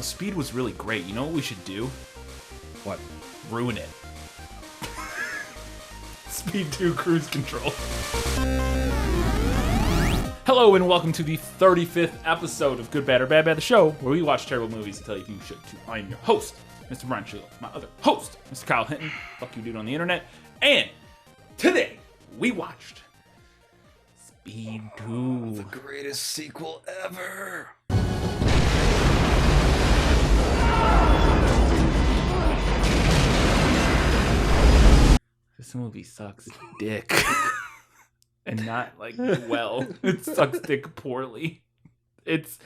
Speed was really great. You know what we should do? What? Ruin it. Speed 2 Cruise Control. Hello and welcome to the 35th episode of Good, Bad, or Bad Bad, the show where we watch terrible movies and tell you if you should too. I'm your host, Mr. Brian Sheila. My other host, Mr. Kyle Hinton. Fuck you, dude, on the internet. And today, we watched Speed 2. The greatest sequel ever. This movie sucks dick. And not, like, well. It sucks dick poorly. This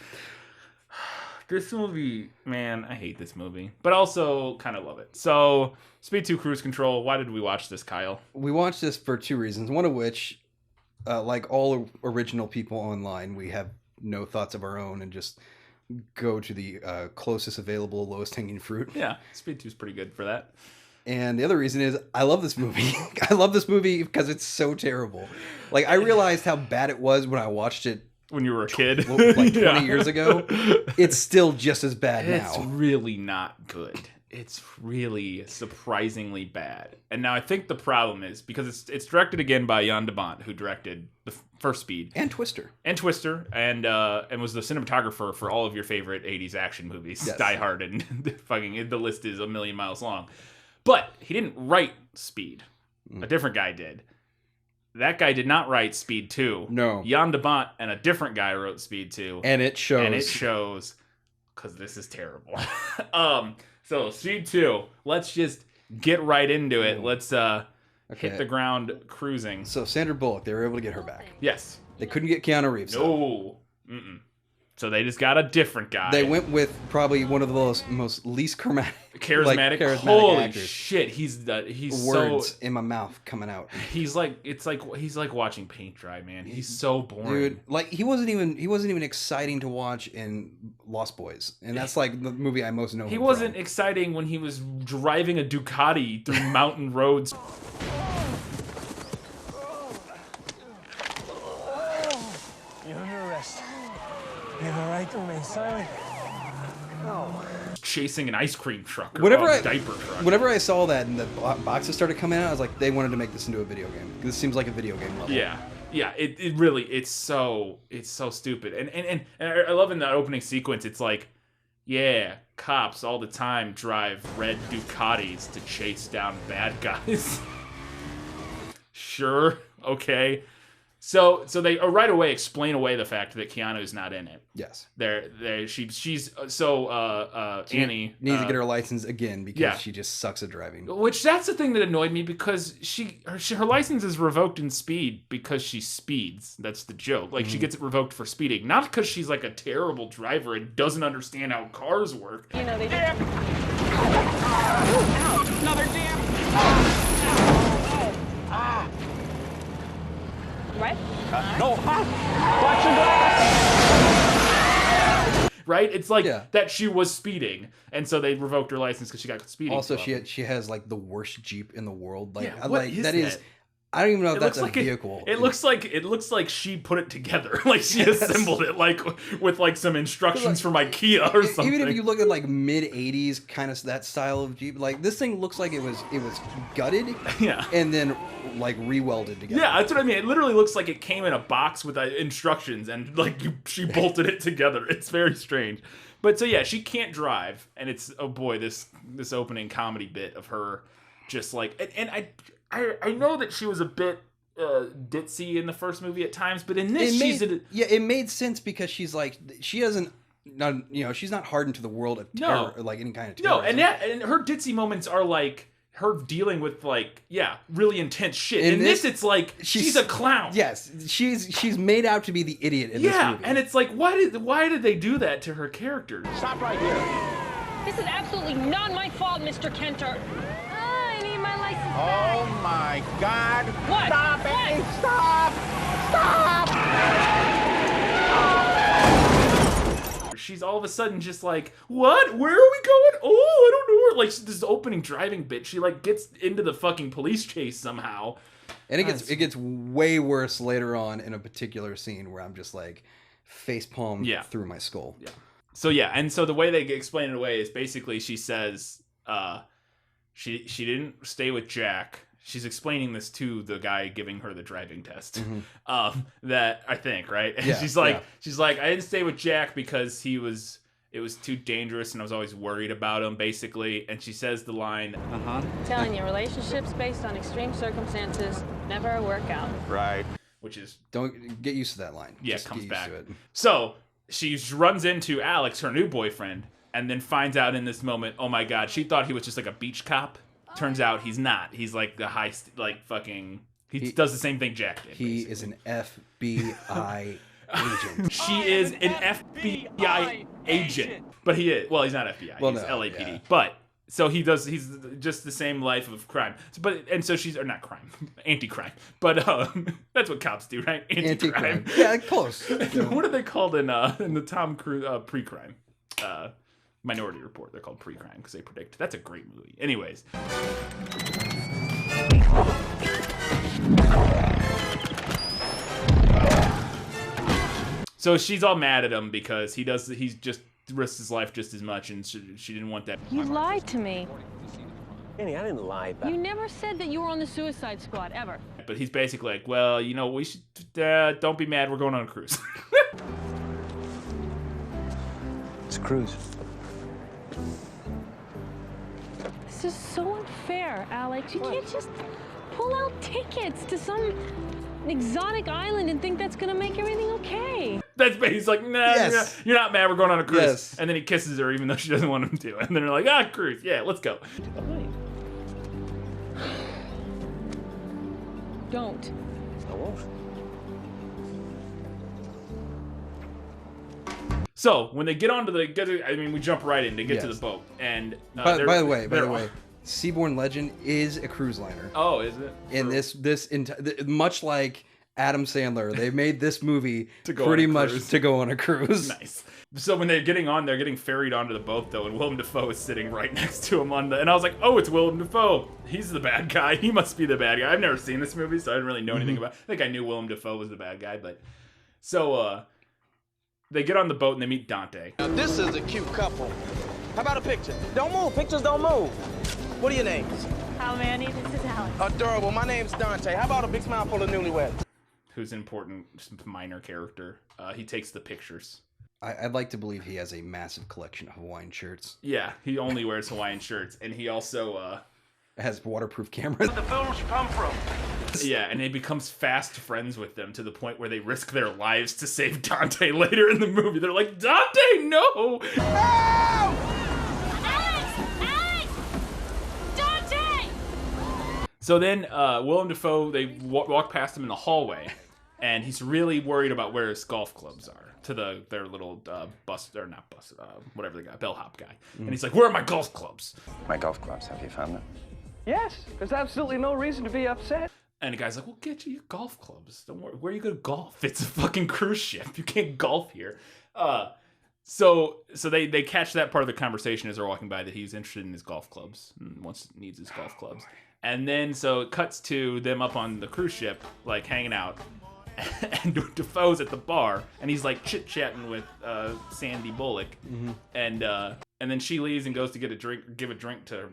movie, man, I hate this movie. But also kind of love it. So, Speed 2 Cruise Control. Why did we watch this, Kyle? We watched this for two reasons. One of which, like all original people online, we have no thoughts of our own and just go to the closest available, lowest hanging fruit. Yeah, Speed 2 is pretty good for that. And the other reason is I love this movie. I love this movie because it's so terrible. Like, I realized how bad it was when I watched it when you were a kid, like 20 years ago. It's still just as bad now. It's really not good. It's really surprisingly bad. And now I think the problem is because it's directed again by Jan de Bont, who directed the first Speed and Twister, and was the cinematographer for all of your favorite 80s action movies, yes. Die Hard, and fucking the list is a million miles long. But he didn't write Speed. A different guy did. That guy did not write Speed 2. No. Jan de Bont and a different guy wrote Speed 2. And it shows. And it shows, because this is terrible. So, Speed 2, let's just get right into it. Let's hit the ground cruising. So, Sandra Bullock, they were able to get her back. Yes. They couldn't get Keanu Reeves. No. Mm-mm. So they just got a different guy. They went with probably one of the most least charismatic Holy actors. Shit, he's words so in my mouth coming out. He's like watching paint dry, man. He's so boring, dude. Like he wasn't even exciting to watch in Lost Boys, and that's like the movie I most know. He wasn't exciting when he was driving a Ducati through mountain roads. You're under arrest. You have a right to remain silent. No. Chasing an ice cream truck or diaper truck. Whenever I saw that and the boxes started coming out, I was like, they wanted to make this into a video game. This seems like a video game level. Yeah. It really it's so stupid. And I love in that opening sequence. It's like, yeah, cops all the time drive red Ducatis to chase down bad guys. Sure, okay. So they right away explain away the fact that Keanu's not in it. Yes. She's Annie needs to get her license again because she just sucks at driving. Which that's the thing that annoyed me because her license is revoked in Speed because she speeds. That's the joke. Like she gets it revoked for speeding, not because she's like a terrible driver and doesn't understand how cars work. You know they do. Another damn. What? No. Watch your glass. Right? It's like that she was speeding, and so they revoked her license because she got speeding. Also, she has like the worst Jeep in the world. Like, what is that? I don't even know if that's a vehicle. It looks like she put it together. Like she assembled it, like with like some instructions from IKEA or something. Even if you look at like mid '80s kind of that style of Jeep, like this thing looks like it was gutted, and then like re-welded together. Yeah, that's what I mean. It literally looks like it came in a box with instructions, and like she bolted it together. It's very strange. But so yeah, she can't drive, and it's this opening comedy bit of her just like and I know that she was a bit ditzy in the first movie at times, but in this it made sense because she's like she's not hardened to the world of terror or like any kind of terror. No, and her ditzy moments are like her dealing with like really intense shit. In this it's like she's a clown. Yes, she's made out to be the idiot in this movie. Yeah, and it's like why did they do that to her character? Stop right here. This is absolutely not my fault, Mr. Kenter. I need my license back. Oh my God. What? Stop it. Stop. She's all of a sudden just like, what? Where are we going? Oh, I don't know where. Like this opening driving bit, she like gets into the fucking police chase somehow. And it gets way worse later on in a particular scene where I'm just like facepalm through my skull. Yeah. So yeah, and so the way they explain it away is basically she says she didn't stay with Jack. She's explaining this to the guy giving her the driving test. That I think, right? And Yeah, she's like I didn't stay with Jack because it was too dangerous and I was always worried about him, basically. And she says the line, Telling you, relationships based on extreme circumstances never work out. Right. Which is Don't get used to that line. Yeah, Just it comes get used back. to it. So she runs into Alex, her new boyfriend, and then finds out in this moment, oh my god, she thought he was just like a beach cop. Turns out he's not. He's like the he does the same thing Jack did. He is an FBI agent. She is an FBI agent. But he is. Well, he's not FBI. He's LAPD. Yeah. But so he's just the same life of crime. So she's not crime, anti-crime. But that's what cops do, right? Anti-crime. Yeah, close. What are they called in the Tom Cruise pre-crime? Minority Report. They're called pre-crime because they predict. That's a great movie. Anyways. So she's all mad at him because he's just risks his life just as much, and she didn't want that. You lied to me. Annie, I didn't lie about You never said that you were on the Suicide Squad, ever. But he's basically like, well, we should, don't be mad, we're going on a cruise. It's a cruise. This is so unfair, Alex. You can't just pull out tickets to some exotic island and think that's gonna make everything okay. He's like, nah, Yes. you're not mad, we're going on a cruise. Yes. And then he kisses her even though she doesn't want him to. And then they're like, cruise, yeah, let's go. Don't. I won't. So when they get onto we jump right in to get to the boat. And by the way, Seaborn Legend is a cruise liner. Oh, is it? And much like Adam Sandler, they made this movie pretty much to go on a cruise. Nice. So when they're getting ferried onto the boat though, and Willem Dafoe is sitting right next to him and I was like, oh, it's Willem Dafoe. He's the bad guy. He must be the bad guy. I've never seen this movie, so I didn't really know anything about it. I think I knew Willem Dafoe was the bad guy, but so they get on the boat and they meet Dante. Now this is a cute couple. How about a picture? Don't move. Pictures don't move. What are your names? How Manny, this is Alex. Adorable. My name's Dante. How about a big smile full of newlyweds? Who's an important minor character. He takes the pictures. I'd like to believe he has a massive collection of Hawaiian shirts. Yeah, he only wears Hawaiian shirts, and he also has waterproof cameras. Where the films come from. Yeah, and he becomes fast friends with them to the point where they risk their lives to save Dante later in the movie. They're like, Dante, no! Help! Alex! Dante! So then Willem Dafoe, they walk past him in the hallway, and he's really worried about where his golf clubs are. To their little whatever they got, bellhop guy. And he's like, where are my golf clubs? My golf clubs, have you found them? Yes, there's absolutely no reason to be upset. And the guy's like, well, get you your golf clubs. Don't worry. Where are you going to golf? It's a fucking cruise ship. You can't golf here. So they catch that part of the conversation as they're walking by that he's interested in his golf clubs and needs his golf clubs. And then so it cuts to them up on the cruise ship, like hanging out. And Defoe's at the bar, and he's like chit-chatting with Sandy Bullock, and then she leaves and goes to give a drink to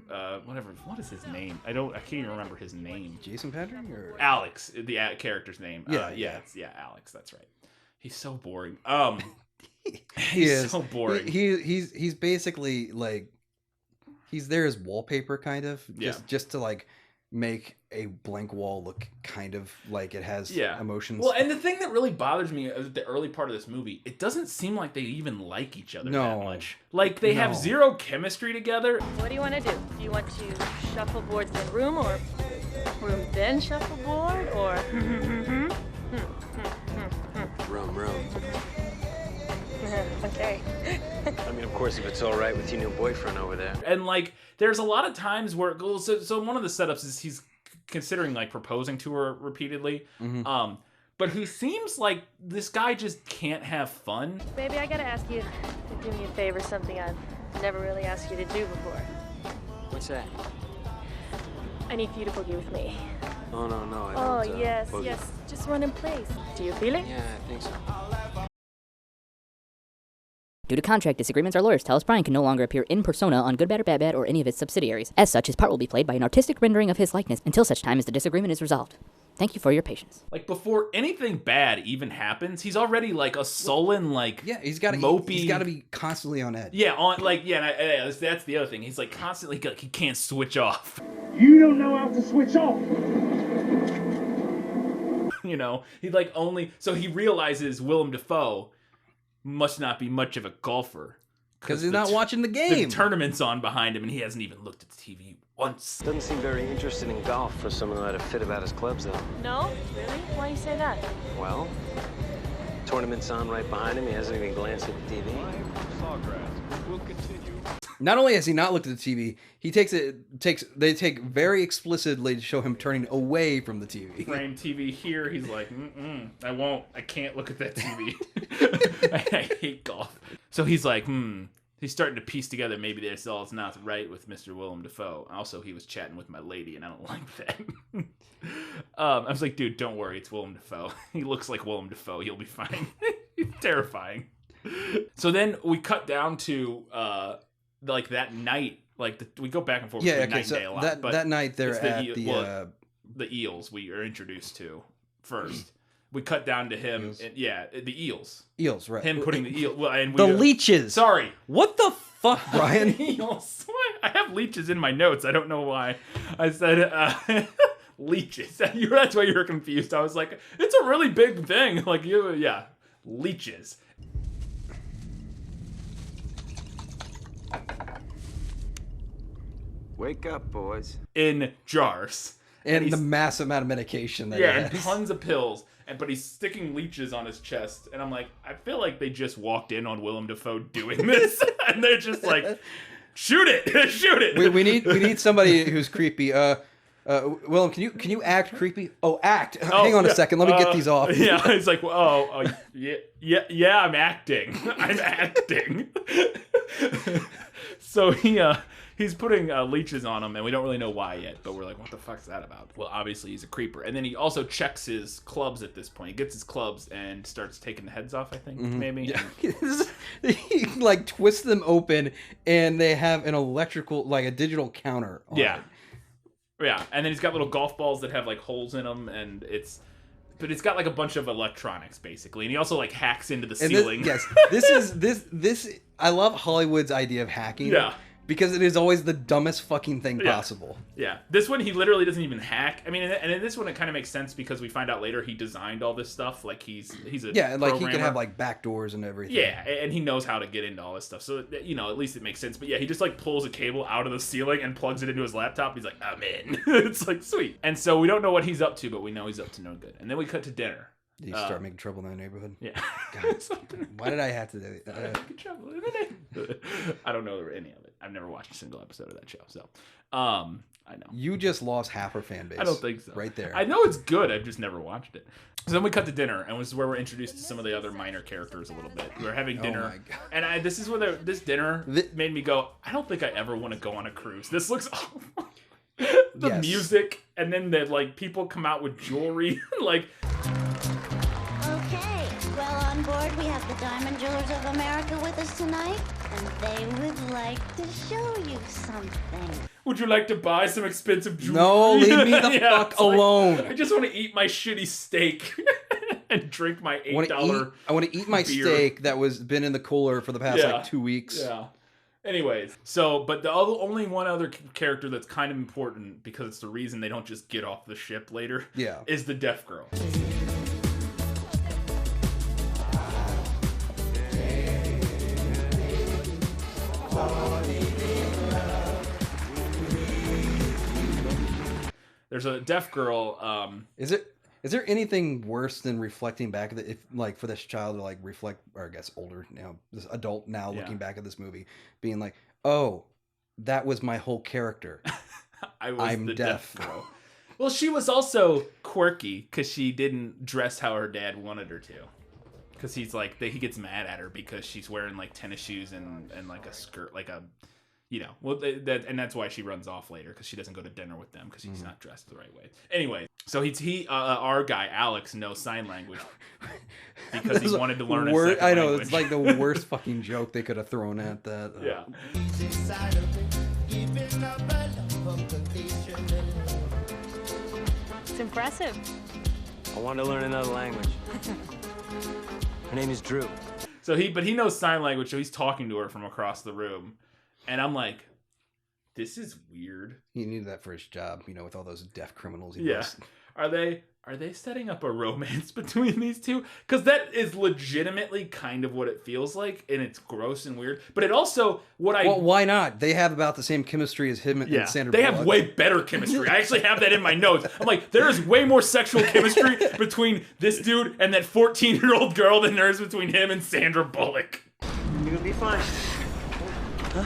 what is his name? I can't even remember his name. Jason Patrick or Alex, the character's name. It's Alex. That's right. He's so boring. He's so boring. He's basically like he's there as wallpaper, kind of. Just to like make a blank wall look kind of like it has emotions. Well, and the thing that really bothers me is the early part of this movie, it doesn't seem like they even like each other that much. Like, they have zero chemistry together. What do you want to do? Do you want to shuffle boards in room, or room then shuffle board, or... Room. Okay. I mean, of course, if it's all right with your new boyfriend over there. And, like, there's a lot of times where... So one of the setups is he's considering, like, proposing to her repeatedly. But he seems like this guy just can't have fun. Baby, I gotta ask you to do me a favor, something I've never really asked you to do before. What's that? I need for you to boogie with me. Oh, no, I don't. Yes, boogie. yes. Just run in place. Do you feel it? Yeah, I think so. Due to contract disagreements, our lawyers tell us Brian can no longer appear in persona on Good, Bad, or Bad, Bad or any of its subsidiaries. As such, his part will be played by an artistic rendering of his likeness until such time as the disagreement is resolved. Thank you for your patience. Like, before anything bad even happens, he's already, like, a sullen, like, he's got mopey... He's got to be constantly on edge. Yeah, that's the other thing. He's, like, constantly, he can't switch off. You don't know how to switch off. You know, so he realizes Willem Dafoe must not be much of a golfer. Because he's not watching the game. The tournament's on behind him, and he hasn't even looked at the TV once. Doesn't seem very interested in golf for someone who had a fit about his clubs, though. No? Really? Why do you say that? Well, tournament's on right behind him. He hasn't even glanced at the TV. We'll continue. Not only has he not looked at the TV, they take very explicitly to show him turning away from the TV. Frame TV here, he's like, I can't look at that TV. I hate golf. So he's like, he's starting to piece together maybe this all is not right with Mr. Willem Dafoe. Also, he was chatting with my lady, and I don't like that. I was like, dude, don't worry, it's Willem Dafoe. He looks like Willem Dafoe. He'll be fine. He's terrifying. So then we cut down to like that night, we go back and forth between night and day a lot. That night they're at the eels we are introduced to first. We cut down to him, the eels. Eels, right? Him putting the eel. Well, and the leeches. Sorry, what the fuck, Brian? Eels. I have leeches in my notes. I don't know why. I said leeches. That's why you were confused. I was like, it's a really big thing. Like leeches. Wake up, boys. In jars. And the massive amount of medication that and tons of pills. But he's sticking leeches on his chest. And I'm like, I feel like they just walked in on Willem Dafoe doing this. And they're just like, shoot it. Shoot it. We need somebody who's creepy. Willem, can you act creepy? Act. Hang on a second. Let me get these off. Yeah, it's like, yeah, I'm acting. I'm acting. So he's putting leeches on him, and we don't really know why yet, but we're like, what the fuck's that about? Well, obviously he's a creeper. And then he also checks his clubs at this point. He gets his clubs and starts taking the heads off, I think, maybe. Yeah. He like twists them open, and they have an electrical, like a digital counter on it. Yeah, and then he's got little golf balls that have like holes in them, and it's got like a bunch of electronics basically, and he also like hacks into the ceiling. This I love Hollywood's idea of hacking. Yeah. Because it is always the dumbest fucking thing possible. Yeah. This one, he literally doesn't even hack. I mean, and in this one, it kind of makes sense because we find out later he designed all this stuff. Like, he's a like, he can have, like, back doors and everything. Yeah, and he knows how to get into all this stuff. So, you know, at least it makes sense. But, yeah, he just, like, pulls a cable out of the ceiling and plugs it into his laptop. He's like, I'm in. It's, like, sweet. And so we don't know what he's up to, but we know he's up to no good. And then we cut to dinner. Did you start making trouble in the neighborhood? Yeah. God, why did I have to do it? Making trouble in the neighborhood. I don't know any of it. I've never watched a single episode of that show, so I know. You just lost half our fan base. I don't think so. Right there. I know it's good. I've just never watched it. So then we cut to dinner, and this is where we're introduced to some of the other minor characters a little bit. We're having dinner, oh my God. and this is where this dinner made me go, I don't think I ever want to go on a cruise. This looks awful. The music, and then the like people come out with jewelry, like. Okay, well, on board we have the Diamond Jewelers of America with us tonight, and they would like to show you something. Would you like to buy some expensive jewelry? No, leave me the fuck alone. Like, I just want to eat my shitty steak and drink my $8 I want to eat my beer. Steak that was been in the cooler for the past like 2 weeks. Yeah. Anyways, but the only one other character that's kind of important because it's the reason they don't just get off the ship later. Yeah. Is the deaf girl. There's a deaf girl. Is there anything worse than reflecting back at if like for this child to like reflect, or I guess older now, this adult now looking back at this movie, being like, oh, that was my whole character. I'm the deaf. girl. Well, she was also quirky because she didn't dress how her dad wanted her to. Because he's like, he gets mad at her because she's wearing like tennis shoes and like a skirt, like a, you know, well, and that's why she runs off later, because she doesn't go to dinner with them because he's not dressed the right way. Anyway, so our guy Alex knows sign language because he wanted to learn a second I know language. it's like the worst fucking joke they could have thrown at that. Yeah. It's impressive. I want to learn another language. Her name is Drew. So he knows sign language, so he's talking to her from across the room, and I'm like, this is weird. He needed that for his job, you know, with all those deaf criminals. Yeah. Are they setting up a romance between these two? Because that is legitimately kind of what it feels like, and it's gross and weird. But it also Well, why not? They have about the same chemistry as him and Sandra they Bullock. have way better chemistry. I actually have that in my notes. I'm like, there is way more sexual chemistry between this dude and that 14-year-old girl than there is between him and Sandra Bullock. You're gonna be fine. Huh?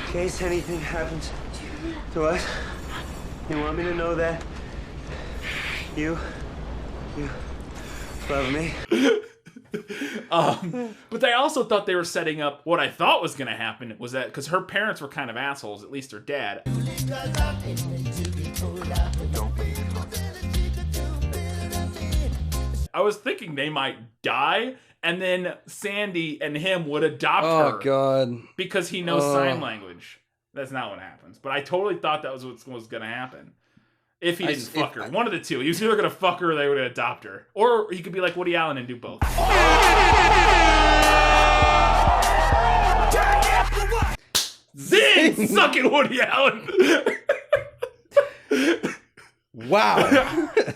In case anything happens to us, you want me to know that you love me? But they also thought they were setting up what I thought was going to happen was that because her parents were kind of assholes, at least her dad. I was thinking they might die, and then Sandy and him would adopt her. Oh, God. Because he knows sign language. That's not what happens. But I totally thought that was what was going to happen. If he didn't fuck her. One of the two. He was either going to fuck her or they would adopt her. Or he could be like Woody Allen and do both. Zing! Suck it, Woody Allen! Wow.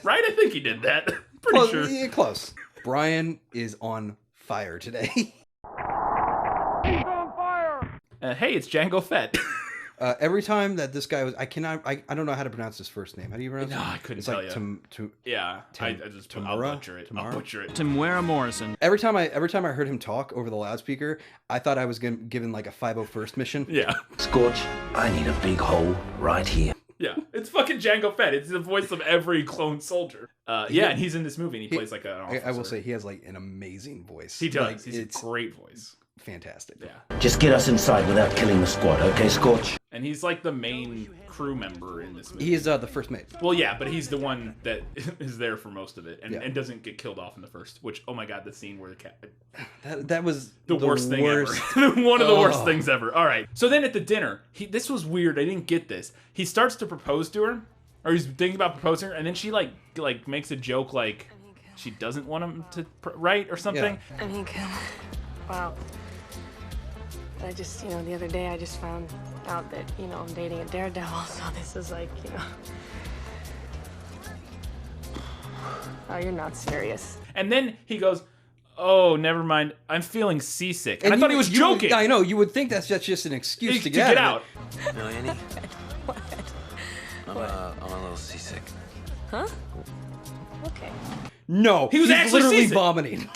Right? I think he did that. Pretty Close, sure. yeah, close. Brian is on fire today. He's on fire! Hey, it's Django Fett. Every time that this guy was, I don't know how to pronounce his first name. How do you pronounce it? No, I couldn't it's tell like you. Yeah, I'll butcher it. I'll butcher it. Tamara Morrison. Every time I heard him talk over the loudspeaker, I thought I was given like a 501st mission. Yeah. Scorch, I need a big hole right here. Yeah, it's fucking Django Fett. It's the voice of every clone soldier. And he's in this movie, and he plays like an officer. I will say he has like an amazing voice. He does. Like, He's a great voice. Fantastic. Yeah. Just get us inside without killing the squad, okay, Scorch? And he's like the main crew member in this movie. He is the first mate. Well, yeah, but he's the one that is there for most of it and doesn't get killed off in the first. Which, oh my god, the scene where the cat. That was the worst thing ever. One of the worst things ever. All right. So then at the dinner, this was weird. I didn't get this. He starts to propose to her, or he's thinking about proposing her, and then she like makes a joke like she doesn't want him to write or something. Yeah. I mean, wow. I just, the other day I just found out that, I'm dating a daredevil, so this is like, Oh, you're not serious. And then he goes, oh, never mind, I'm feeling seasick. And I thought he was joking. I know, you would think that's just an excuse to get out. No, Annie? I'm a little seasick. Huh? Okay. No, he was actually literally seasick. Vomiting.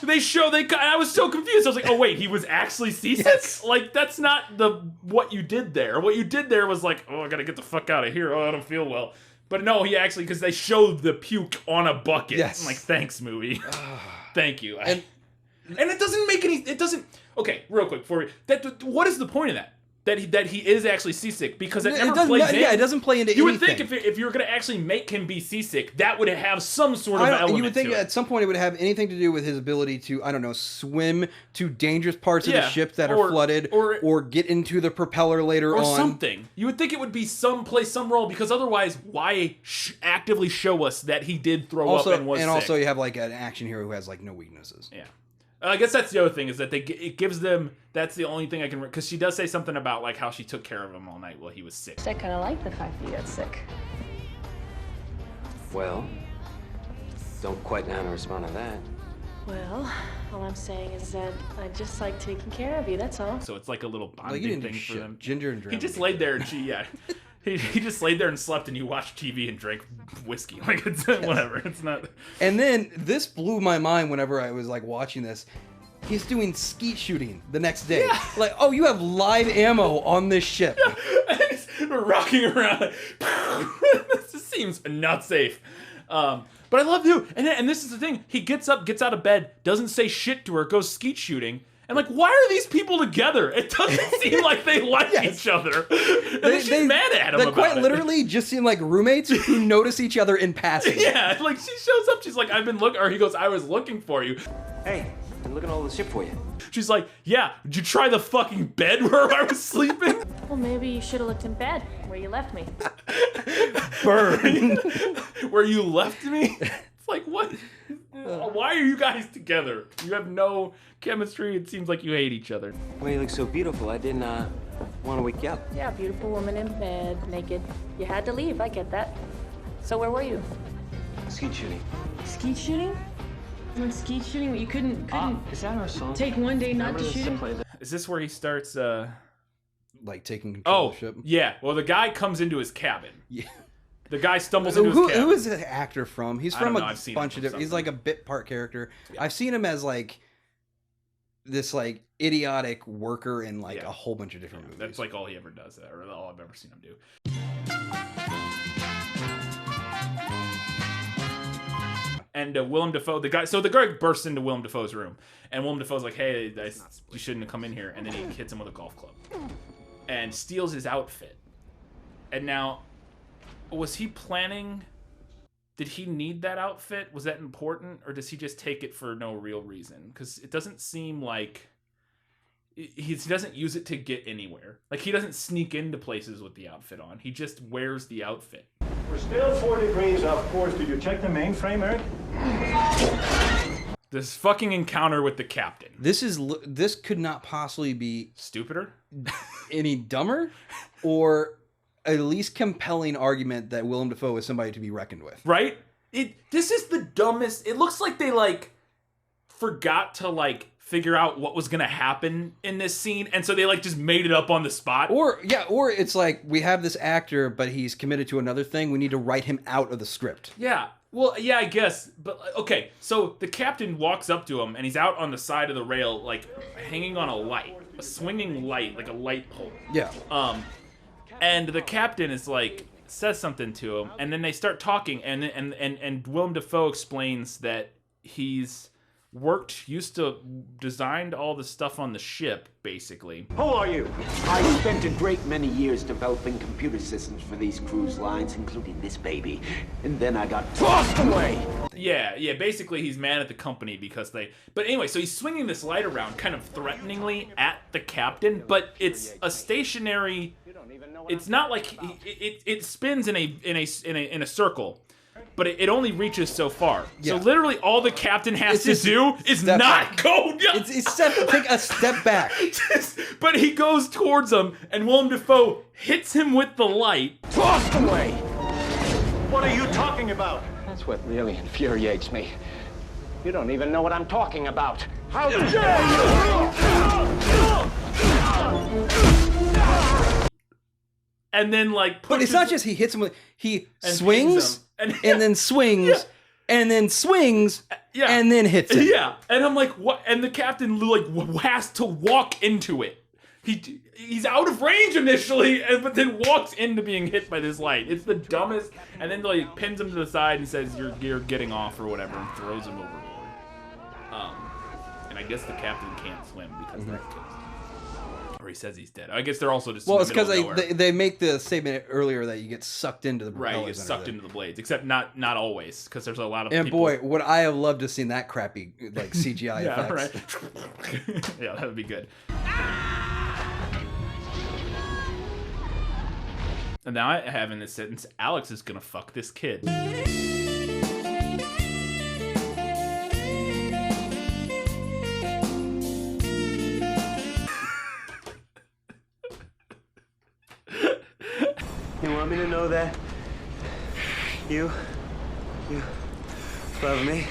I was so confused. I was like, oh wait, he was actually seasick? Yes. Like, that's not what you did there. What you did there was like, oh, I gotta get the fuck out of here. Oh, I don't feel well. But no, he actually, because they showed the puke on a bucket. Yes. I'm like, thanks, movie. Thank you. And it doesn't make any, okay, real quick, what is the point of that? That he is actually seasick, because it never plays in. Yeah, it doesn't play into anything. You would think if you were going to actually make him be seasick, that would have some sort of element. You would think to at some point it would have anything to do with his ability to, I don't know, swim to dangerous parts of the ship that are flooded, or get into the propeller later on. Or something. You would think it would be some role, because otherwise, why actively show us that he did throw up and was sick? And also you have like an action hero who has like no weaknesses. Yeah. I guess that's the other thing, is that it gives them, that's the only thing I can, because she does say something about like how she took care of him all night while he was sick. I kind of like the fact that you got sick. Well, don't quite know how to respond to that. Well, all I'm saying is that I just like taking care of you, that's all. So it's like a little bonding thing for them. Ginger and He just laid there and he just laid there and slept, and you watched TV and drank whiskey. Like, it's whatever. It's not. And then this blew my mind whenever I was like watching this. He's doing skeet shooting the next day. Yeah. Like, oh, you have live ammo on this ship. Yeah. He's rocking around. This just seems not safe. But I love you. And this is the thing. He gets up, gets out of bed, doesn't say shit to her, goes skeet shooting. And like, why are these people together? It doesn't seem like they like each other. And then she's mad at him about quite it. literally just seem like roommates who notice each other in passing. Yeah, like she shows up, she's like, I've been looking, or he goes, I was looking for you. Hey, been looking all this shit for you. She's like, yeah, did you try the fucking bed where I was sleeping? Well, maybe you should have looked in bed where you left me. Burn. Where you left me? It's like, what? Why are you guys together? You have no chemistry. It seems like you hate each other. Well, you look so beautiful. I didn't want to wake you up. Yeah, beautiful woman in bed, naked. You had to leave, I get that. So where were you? Skeet shooting. Skeet shooting? When skeet shooting, you couldn't Is that our song? take one day not to shoot? Is this where he starts, like taking control of the ship? Yeah. Well, the guy comes into his cabin. Yeah. The guy stumbles into his cabin. Who is the actor from? He's from a bunch of different. He's something. like a bit part character. Yeah. I've seen him as like this like idiotic worker in like a whole bunch of different movies. That's like all he ever does, or all I've ever seen him do. And Willem Dafoe, the guy bursts into Willem Dafoe's room, and Willem Dafoe's like, "Hey, you shouldn't have come in here." And then he hits him with a golf club, and steals his outfit. And now, was he planning? Did he need that outfit? Was that important, or does he just take it for no real reason? Because it doesn't seem like he doesn't use it to get anywhere. Like, he doesn't sneak into places with the outfit on. He just wears the outfit. We're still 4 degrees off course. Did you check the mainframe, Eric? This fucking encounter with the captain. This could not possibly be stupider, any dumber, or at least compelling argument that Willem Dafoe is somebody to be reckoned with. Right? This is the dumbest. It looks like they like forgot to like figure out what was gonna happen in this scene, and so they like just made it up on the spot. Or it's like, we have this actor, but he's committed to another thing. We need to write him out of the script. Yeah. Well, yeah, I guess. But okay, so the captain walks up to him, and he's out on the side of the rail, like hanging on a swinging light, like a light pole. Yeah. And the captain is like, says something to him, and then they start talking, and Willem Dafoe explains that he's used to designed all the stuff on the ship, basically. Who are you? I spent a great many years developing computer systems for these cruise lines, including this baby. And then I got tossed away! Yeah, basically he's mad at the company because but anyway, so he's swinging this light around kind of threateningly at the captain, but it's a stationary, it's not like, it spins in a circle. But it only reaches so far. Yeah. So literally all the captain has to do is not go. Take a step back. But he goes towards him, and Willem Dafoe hits him with the light. Tossed away! What are you talking about? That's what really infuriates me. You don't even know what I'm talking about. How dare you! And then like, but it's not just he hits him with, he swings and then swings and then swings and then hits him. Yeah, and I'm like, what? And the captain like has to walk into it. He's out of range initially, but then walks into being hit by this light. It's the dumbest. And then like pins him to the side and says, "You're getting off" or whatever, and throws him overboard. And I guess the captain can't swim because that kills him. Or he says he's dead. I guess they're also just it's because they make the statement earlier that you get sucked into the propellers. Right, you get sucked into the blades, except not always, because there's a lot of and people. Boy, would I have loved to have seen that crappy like CGI effects. Right. Yeah, that would be good. And now I have in this sentence, Alex is gonna fuck this kid. You want me to know that you love me,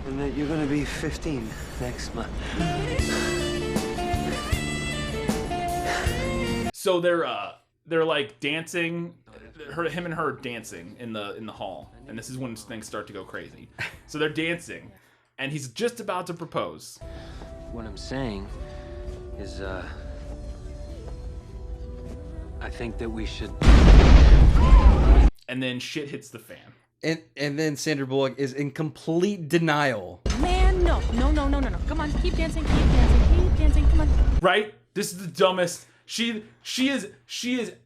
and that you're gonna be 15 next month. So they're like dancing, him and her dancing in the hall, and this is when things start to go crazy. So they're dancing, and he's just about to propose. What I'm saying is, I think that we should... And then shit hits the fan. And then Sandra Bullock is in complete denial. Man, no. Come on, keep dancing, come on. Right? This is the dumbest. She is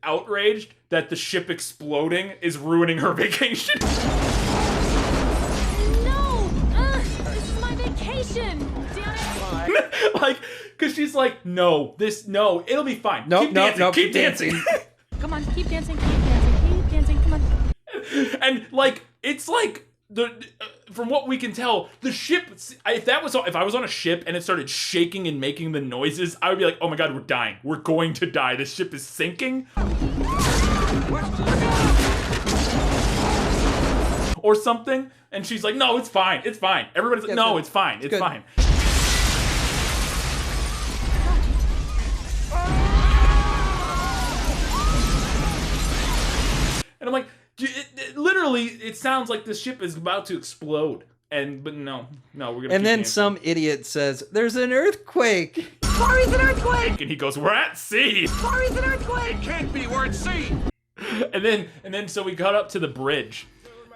outraged that the ship exploding is ruining her vacation. No! This is my vacation! Damn it! Like, cause she's like, no, it'll be fine. No, keep dancing. Come on, keep dancing, come on. And like, it's like from what we can tell, the ship. If I was on a ship and it started shaking and making the noises, I would be like, oh my god, we're dying. We're going to die. This ship is sinking. Or something. And she's like, no, it's fine. It's fine. Everybody's like, no, it's fine. It's fine. And I'm like, literally, it sounds like the ship is about to explode. But no, we're gonna. And then dancing. Some idiot says, "There's an earthquake." Sorry's an earthquake. And he goes, "We're at sea." Sorry's an earthquake. It can't be. We're at sea. And then, so we got up to the bridge,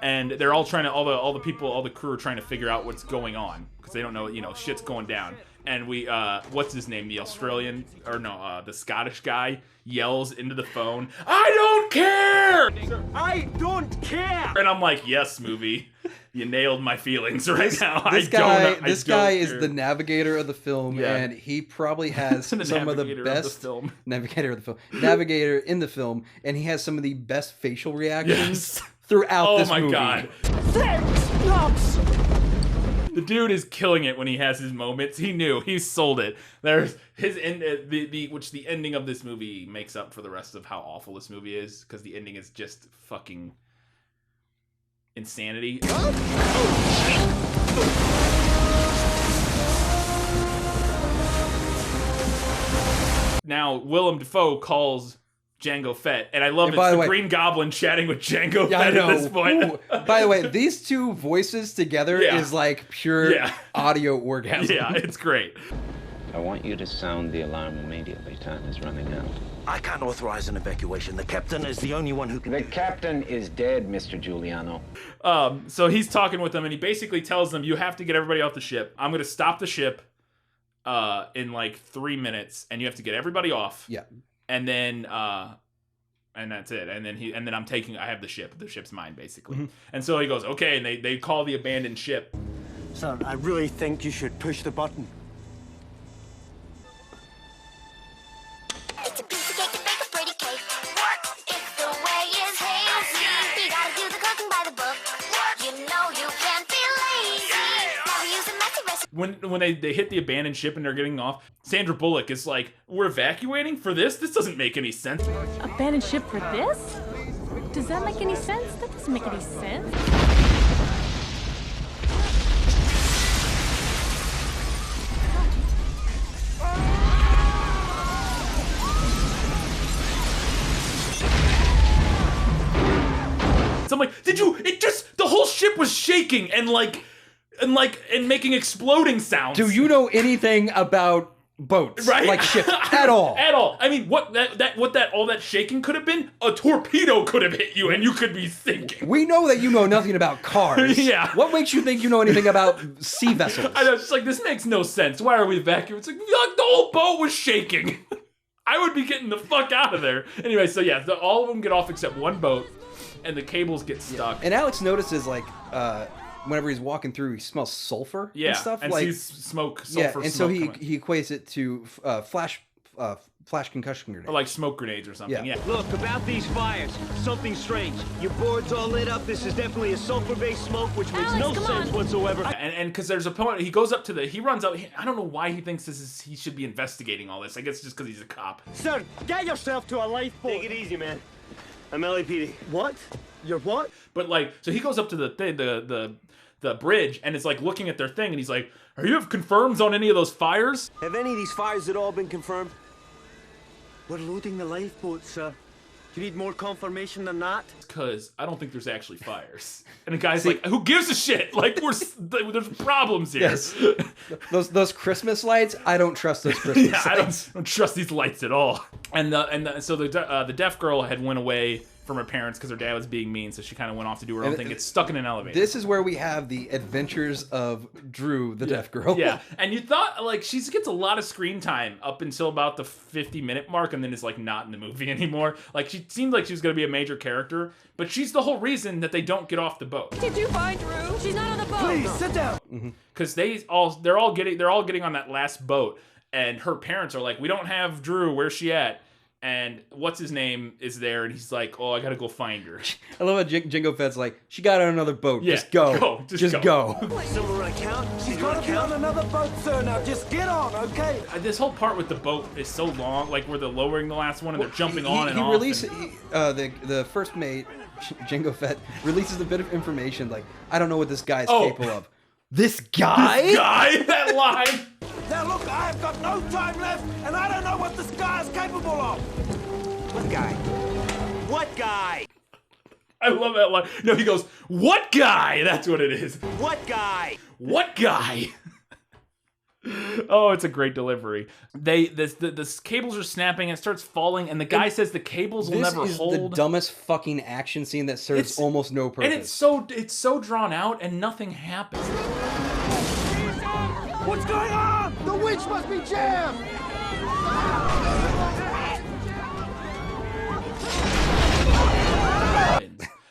and they're all trying to, all the crew are trying to figure out what's going on because they don't know, shit's going down. And we, what's his name? The Australian, the Scottish guy yells into the phone, "I don't care! I don't care!" And I'm like, yes, movie. You nailed my feelings right now. This guy is the navigator of the film, and he probably has some of the best navigator in the film, and he has some of the best facial reactions throughout this movie. Oh my god. The dude is killing it when he has his moments. He sold it. There's his end, which the ending of this movie makes up for the rest of how awful this movie is, because the ending is just fucking insanity. Now Willem Dafoe calls Jango Fett, and I love it. It's the Green Goblin chatting with Jango Fett at this point. Ooh. By the way, these two voices together is like pure audio orgasm. Yeah, it's great. I want you to sound the alarm immediately. Time is running out. I can't authorize an evacuation. The captain is the only one who can... The captain is dead, Mr. Giuliano. So he's talking with them, and he basically tells them, you have to get everybody off the ship. I'm going to stop the ship in like 3 minutes, and you have to get everybody off. Yeah. And then, and that's it. And then I have the ship. The ship's mine, basically. Mm-hmm. And so he goes, okay, and they call the abandoned ship. Sir, I really think you should push the button. It's a piece of cake to bake a pretty cake. What? If the way is hazy, you gotta do the cooking by the book. What? You know you can't be lazy. Never use a messy recipe. When they hit the abandoned ship and they're getting off, Sandra Bullock is like, we're evacuating for this? This doesn't make any sense. Abandoned ship for this? Does that make any sense? That doesn't make any sense. So I'm like, the whole ship was shaking and making exploding sounds. Do you know anything about boats? Right? Like ships at all? At all. I mean, all that shaking could have been? A torpedo could have hit you and you could be sinking. We know that you know nothing about cars. Yeah. What makes you think you know anything about sea vessels? I know, it's just like, this makes no sense. Why are we evacuating? It's like the whole boat was shaking. I would be getting the fuck out of there. Anyway, so yeah, all of them get off except one boat. And the cables get stuck. And Alex notices, like, whenever he's walking through, he smells sulfur and stuff. And like, sees sulfur and smoke so he equates it to flash concussion grenades. Or like smoke grenades or something, yeah. Look, about these fires, something strange. Your board's all lit up. This is definitely a sulfur-based smoke, which makes no sense whatsoever. And because there's a point, he goes up to he runs out. I don't know why he thinks he should be investigating all this. I guess just because he's a cop. Sir, get yourself to a lifeboat. Take it easy, man. I'm LAPD. What? You're what? But like, so he goes up to the bridge and it's like looking at their thing and he's like, "Are you have confirms on any of those fires?" Have any of these fires at all been confirmed? We're loading the lifeboat, sir. Do you need more confirmation than that? Because I don't think there's actually fires. And the guy's like, "Who gives a shit? Like, there's problems here." Yes. Those Christmas lights, I don't trust those Christmas lights. I don't trust these lights at all. So the deaf girl had went away from her parents because her dad was being mean, so she kind of went off to do her own thing. Gets stuck in an elevator. This is where we have the adventures of Drew, the deaf girl. Yeah, and you thought, like, she gets a lot of screen time up until about the 50-minute mark, and then is, like, not in the movie anymore. Like, she seemed like she was going to be a major character, but she's the whole reason that they don't get off the boat. Did you find Drew? She's not on the boat. Please, sit down. Because they're all getting on that last boat, and her parents are like, we don't have Drew, where's she at? And what's his name is there, and he's like, oh, I gotta go find her. I love how Jingo Fett's like, she got on another boat. Yeah, Just go. Just go. Someone run a count? She's got to be on another boat, sir. Now just get on, okay? This whole part with the boat is so long, like where they're lowering the last one and they're jumping on and off. The first mate, Jingo Fett, releases a bit of information like, I don't know what this guy's capable of. This guy? This guy? That line? Now look, I've got no time left, and I don't know what this guy is capable of. What guy? What guy? I love that line. No, he goes, what guy? That's what it is. What guy? What guy? Oh, it's a great delivery. The cables are snapping and it starts falling, and the guy says the cables will never hold. This is the dumbest fucking action scene that serves almost no purpose. And it's so drawn out, and nothing happens. What's going on? The winch must be jammed.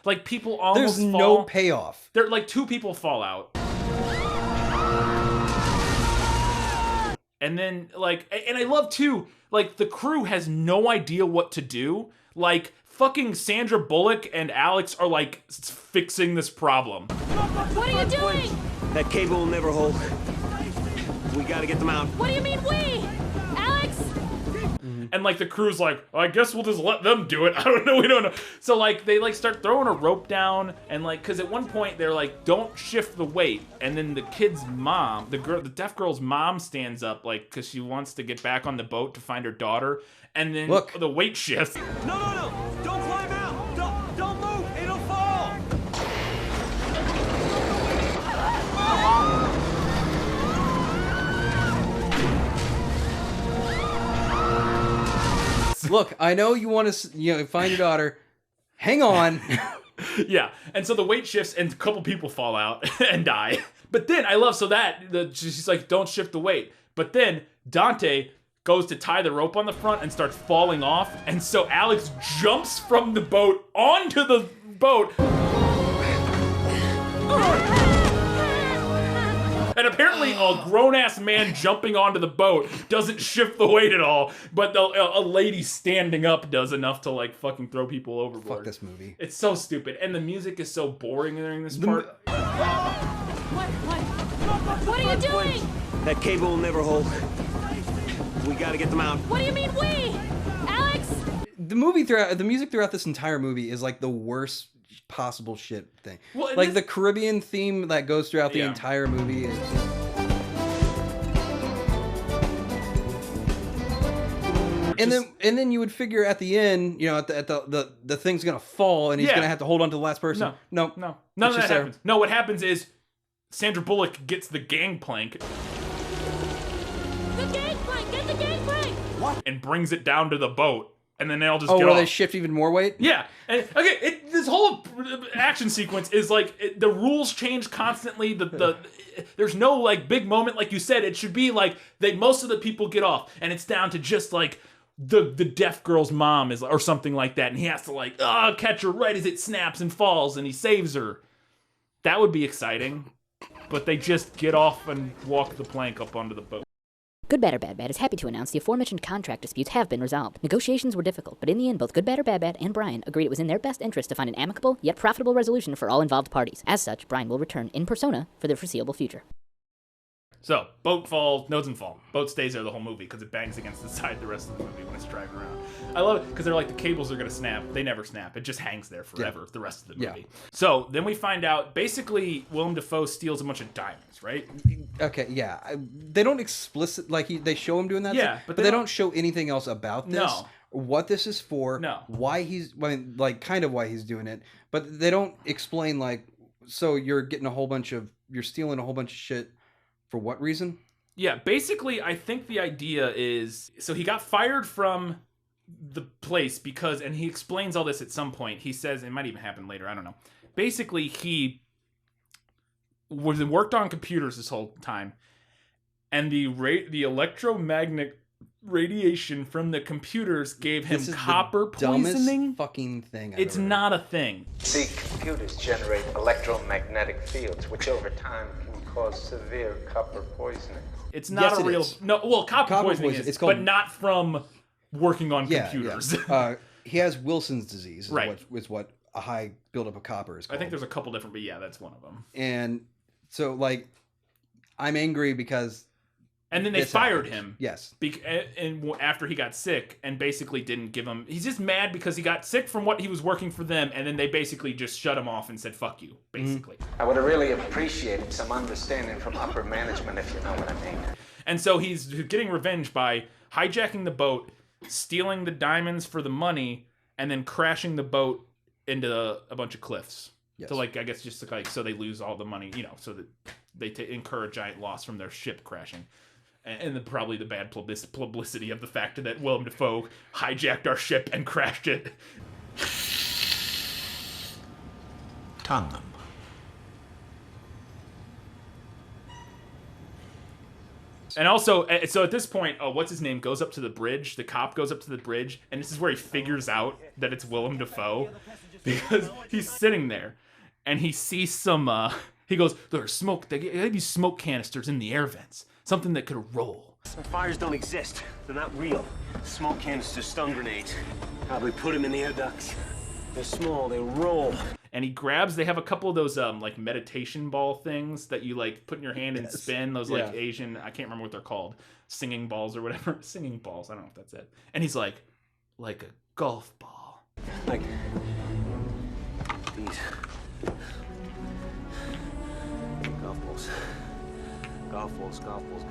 Like, people almost There's fall. no payoff. There, like, 2 people fall out. And then, like, and I love, too, like, the crew has no idea what to do. Like, fucking Sandra Bullock and Alex are, like, fixing this problem. What are you doing? That cable will never hold. We gotta get them out. What do you mean we? Alex? And, like, the crew's like, I guess we'll just let them do it. I don't know, we don't know. So, like, they, like, start throwing a rope down, and, like, because at one point they're like, don't shift the weight. And then the kid's mom, the deaf girl's mom stands up, like, because she wants to get back on the boat to find her daughter. And then the weight shifts. No. Don't climb out. Don't move. It'll fall. Look, I know you want to find your daughter. Hang on. Yeah, and so the weight shifts and a couple people fall out and die. But then I love she's like, don't shift the weight. But then Dante goes to tie the rope on the front and starts falling off, and so Alex jumps from the boat onto the boat. And apparently a grown-ass man jumping onto the boat doesn't shift the weight at all, but a lady standing up does enough to, like, fucking throw people overboard. Fuck this movie. It's so stupid, and the music is so boring during this part. What are you doing? That cable will never hold. We gotta get them out. What do you mean we? Alex? The music throughout this entire movie is like the worst possible shit thing. Well, like the Caribbean theme that goes throughout the entire movie is just... And then you would figure at the end, you know, at the thing's gonna fall and he's gonna have to hold on to the last person. No. None of that happens. No, what happens is Sandra Bullock gets the gangplank. The gangplank! Get the gangplank! What? And brings it down to the boat. And then they all just get off. Where they shift even more weight? Yeah. And okay, this whole action sequence is like, the rules change constantly. There's no, like, big moment. Like you said, it should be like most of the people get off. And it's down to just, like, the deaf girl's mom is, or something like that. And he has to, like, catch her right as it snaps and falls. And he saves her. That would be exciting. But they just get off and walk the plank up onto the boat. Good, Bad, or Bad Bad is happy to announce the aforementioned contract disputes have been resolved. Negotiations were difficult, but in the end, both Good, Bad, or Bad Bad and Brian agreed it was in their best interest to find an amicable, yet profitable resolution for all involved parties. As such, Brian will return in persona for the foreseeable future. So, boat falls, doesn't fall. Boat stays there the whole movie because it bangs against the side the rest of the movie when it's driving around. I love it because they're like, the cables are going to snap. They never snap. It just hangs there forever, the rest of the movie. So, then we find out, basically, Willem Dafoe steals a bunch of diamonds, right? Okay, yeah. They don't they show him doing that stuff, but they don't show anything else about this. No. What this is for, why he's, kind of why he's doing it, but they don't explain, like, so you're stealing a whole bunch of shit. For what reason? Yeah, basically, I think the idea is... So he got fired from the place because, and he explains all this at some point. He says, it might even happen later, I don't know. Basically, he worked on computers this whole time, and the electromagnetic radiation from the computers gave him copper poisoning. Fucking thing. It's not a thing. See, computers generate electromagnetic fields, which over time can cause severe copper poisoning. It's not a real... is. No, well, copper poisoning is, it's called, but not from working on computers. Yeah. He has Wilson's disease, right? Is what a high buildup of copper is called. I think there's a couple different, but yeah, that's one of them. And so, like, I'm angry because... And then they fired him. Yes. And after he got sick and basically didn't give him... He's just mad because he got sick from what he was working for them, and then they basically just shut him off and said, fuck you, basically. I would have really appreciated some understanding from upper management, if you know what I mean. And so he's getting revenge by hijacking the boat, stealing the diamonds for the money, and then crashing the boat into a bunch of cliffs. Yes. So, like, I guess just like so they lose all the money, you know, so that they incur a giant loss from their ship crashing. And probably the bad publicity of the fact that Willem Dafoe hijacked our ship and crashed it. Tongue them. And also, so at this point, what's his name goes up to the bridge. The cop goes up to the bridge, and this is where he figures out that it's Willem Dafoe. Because he's sitting there, and he sees some, he goes, there's smoke, they have these smoke canisters in the air vents. Something that could roll. Fires don't exist. They're not real. Smoke canisters, stun grenades. Probably put them in the air ducts. They're small, they roll. And he grabs, they have a couple of those like meditation ball things that you like put in your hand and spin. Those like Asian, I can't remember what they're called. Singing balls or whatever. Singing balls, I don't know if that's it. And he's like a golf ball. Like these. Golf balls. Golf balls, golf balls.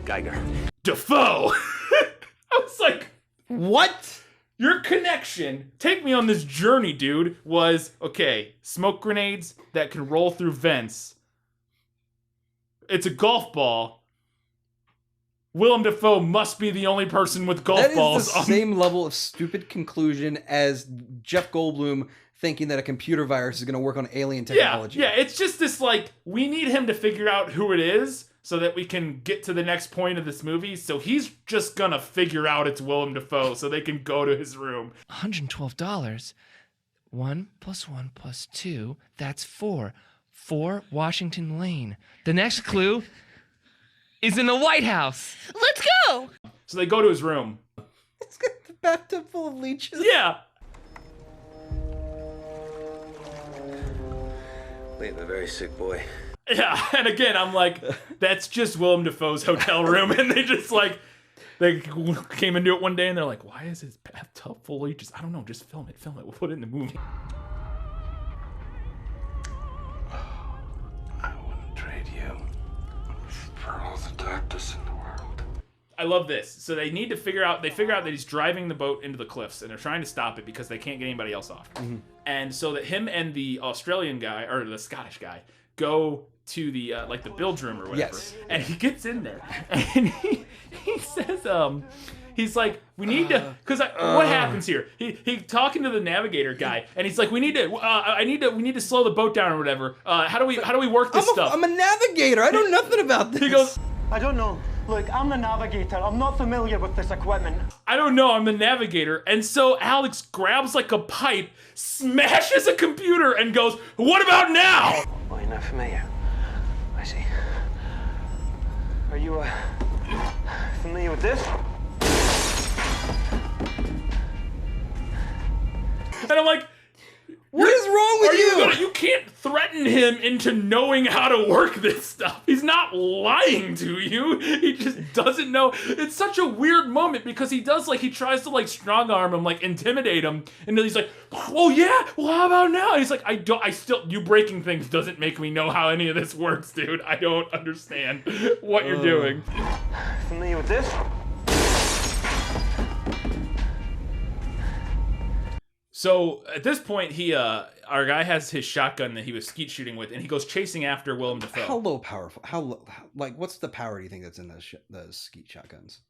Geiger. Dafoe! I was like, what? Your connection, take me on this journey, dude, was, okay, smoke grenades that can roll through vents. It's a golf ball. Willem Dafoe must be the only person with golf balls. That is the same level of stupid conclusion as Jeff Goldblum thinking that a computer virus is going to work on alien technology. Yeah, it's just this, like, we need him to figure out who it is so that we can get to the next point of this movie. So he's just going to figure out it's Willem Dafoe so they can go to his room. $112. 1 + 1 + 2, that's 4. 4 Washington Lane. The next clue is in the White House. Let's go! So they go to his room. It's got the bathtub full of leeches. Yeah. We have a very sick boy. Yeah, and again, I'm like, that's just Willem Dafoe's hotel room, and they just like, they came into it one day, and they're like, why is his bathtub full of leeches? I don't know, just film it, we'll put it in the movie. I wouldn't trade you for all the darkness in the world. I love this. So they need to figure out that he's driving the boat into the cliffs, and they're trying to stop it because they can't get anybody else off. Mm-hmm. And so that him and the Australian guy, or the Scottish guy, go to the like the bilge room or whatever. Yes. And he gets in there, and he says, he's like, we need to, because what happens here? He talking to the navigator guy, and he's like, we need to slow the boat down or whatever. How do we work this stuff? I'm a navigator. I know nothing about this. He goes, I don't know. Look, I'm the navigator. I'm not familiar with this equipment. I don't know, I'm the navigator. And so Alex grabs like a pipe, smashes a computer, and goes, what about now? Well, you're not familiar. I see. Are you, familiar with this? And I'm like, what is wrong with you? You can't threaten him into knowing how to work this stuff. He's not lying to you. He just doesn't know. It's such a weird moment because he tries to like strong arm him, like intimidate him. And then he's like, oh yeah, well how about now? And he's like, you breaking things doesn't make me know how any of this works, dude. I don't understand what you're doing. Familiar with this? So at this point, our guy has his shotgun that he was skeet shooting with, and he goes chasing after Willem Dafoe. How low powerful? How low? Like, what's the power do you think that's in those skeet shotguns?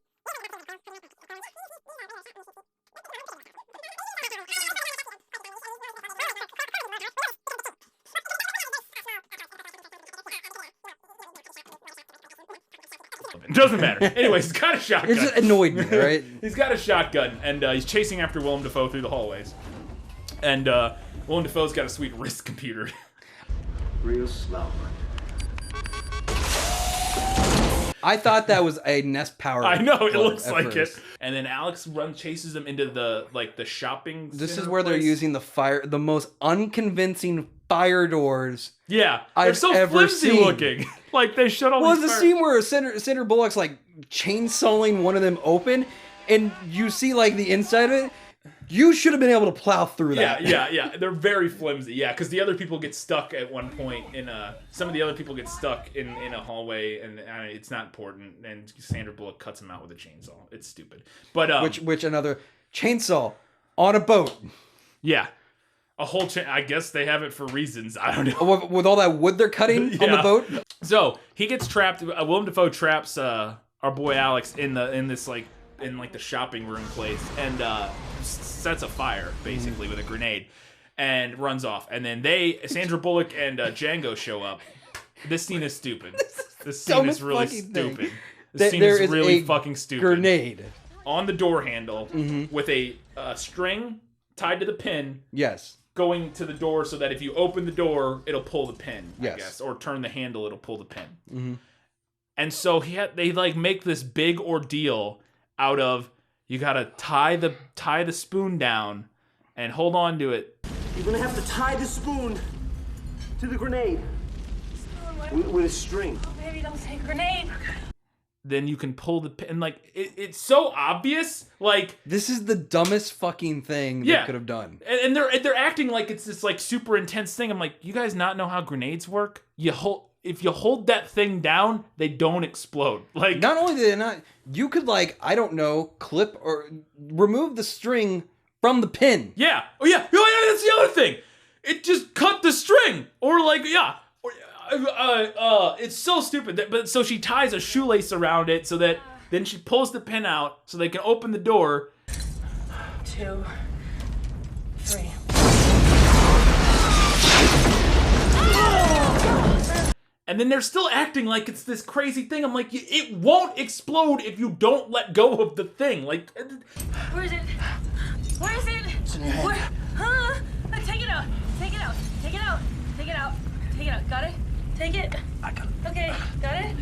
Doesn't matter. Anyways, he's got a shotgun. It just annoyed me, right? He's got a shotgun, and he's chasing after Willem Dafoe through the hallways. And Willem Dafoe's got a sweet wrist computer. Real slow. I thought that was a Nest Power. I know, it plug looks at like first. it. And then Alex chases them into the shopping This center is where they're place. using the most unconvincing fire doors. Yeah, they're I've so ever flimsy seen. looking. Like they shut all Well, these the fire- scene where Sandra Bullock's like chainsawing one of them open, and you see like the inside of it. You should have been able to plow through that. Yeah. They're very flimsy. Yeah, because the other people get stuck at one point some of the other people get stuck in a hallway, and it's not important. And Sandra Bullock cuts them out with a chainsaw. It's stupid. But which another chainsaw on a boat. Yeah, a whole I guess they have it for reasons. I don't know. With all that wood they're cutting on the boat. So he gets trapped. Willem Dafoe traps our boy Alex in the shopping room place and sets a fire basically with a grenade and runs off. And then Sandra Bullock and Django show up. This scene is stupid. This scene is really stupid. This scene is really fucking stupid. Grenade on the door handle with a string tied to the pin. Yes. Going to the door so that if you open the door, it'll pull the pin. Yes. I guess, or turn the handle, it'll pull the pin. Mm-hmm. And so they like make this big ordeal out of you gotta tie the spoon down and hold on to it. You're gonna have to tie the spoon to the grenade with a string. Oh, baby, don't say grenade. Then you can pull the pin. Like it's so obvious. Like this is the dumbest fucking thing they could have done. And they're acting like it's this like super intense thing. I'm like, you guys not know how grenades work? If you hold that thing down, they don't explode. Like not only did they not, you could like I don't know clip or remove the string from the pin. Yeah. Oh yeah. That's the other thing. It just cut the string. Or like it's so stupid. But so she ties a shoelace around it so that then she pulls the pin out so they can open the door. 2, 3. And then they're still acting like it's this crazy thing. I'm like, it won't explode if you don't let go of the thing. Like, Where is it? Where is it? It's in your head. Where? Huh? Take it out. Take it out. Take it out. Take it out. Take it out. Got it? Take it. I got it. Okay. Got it?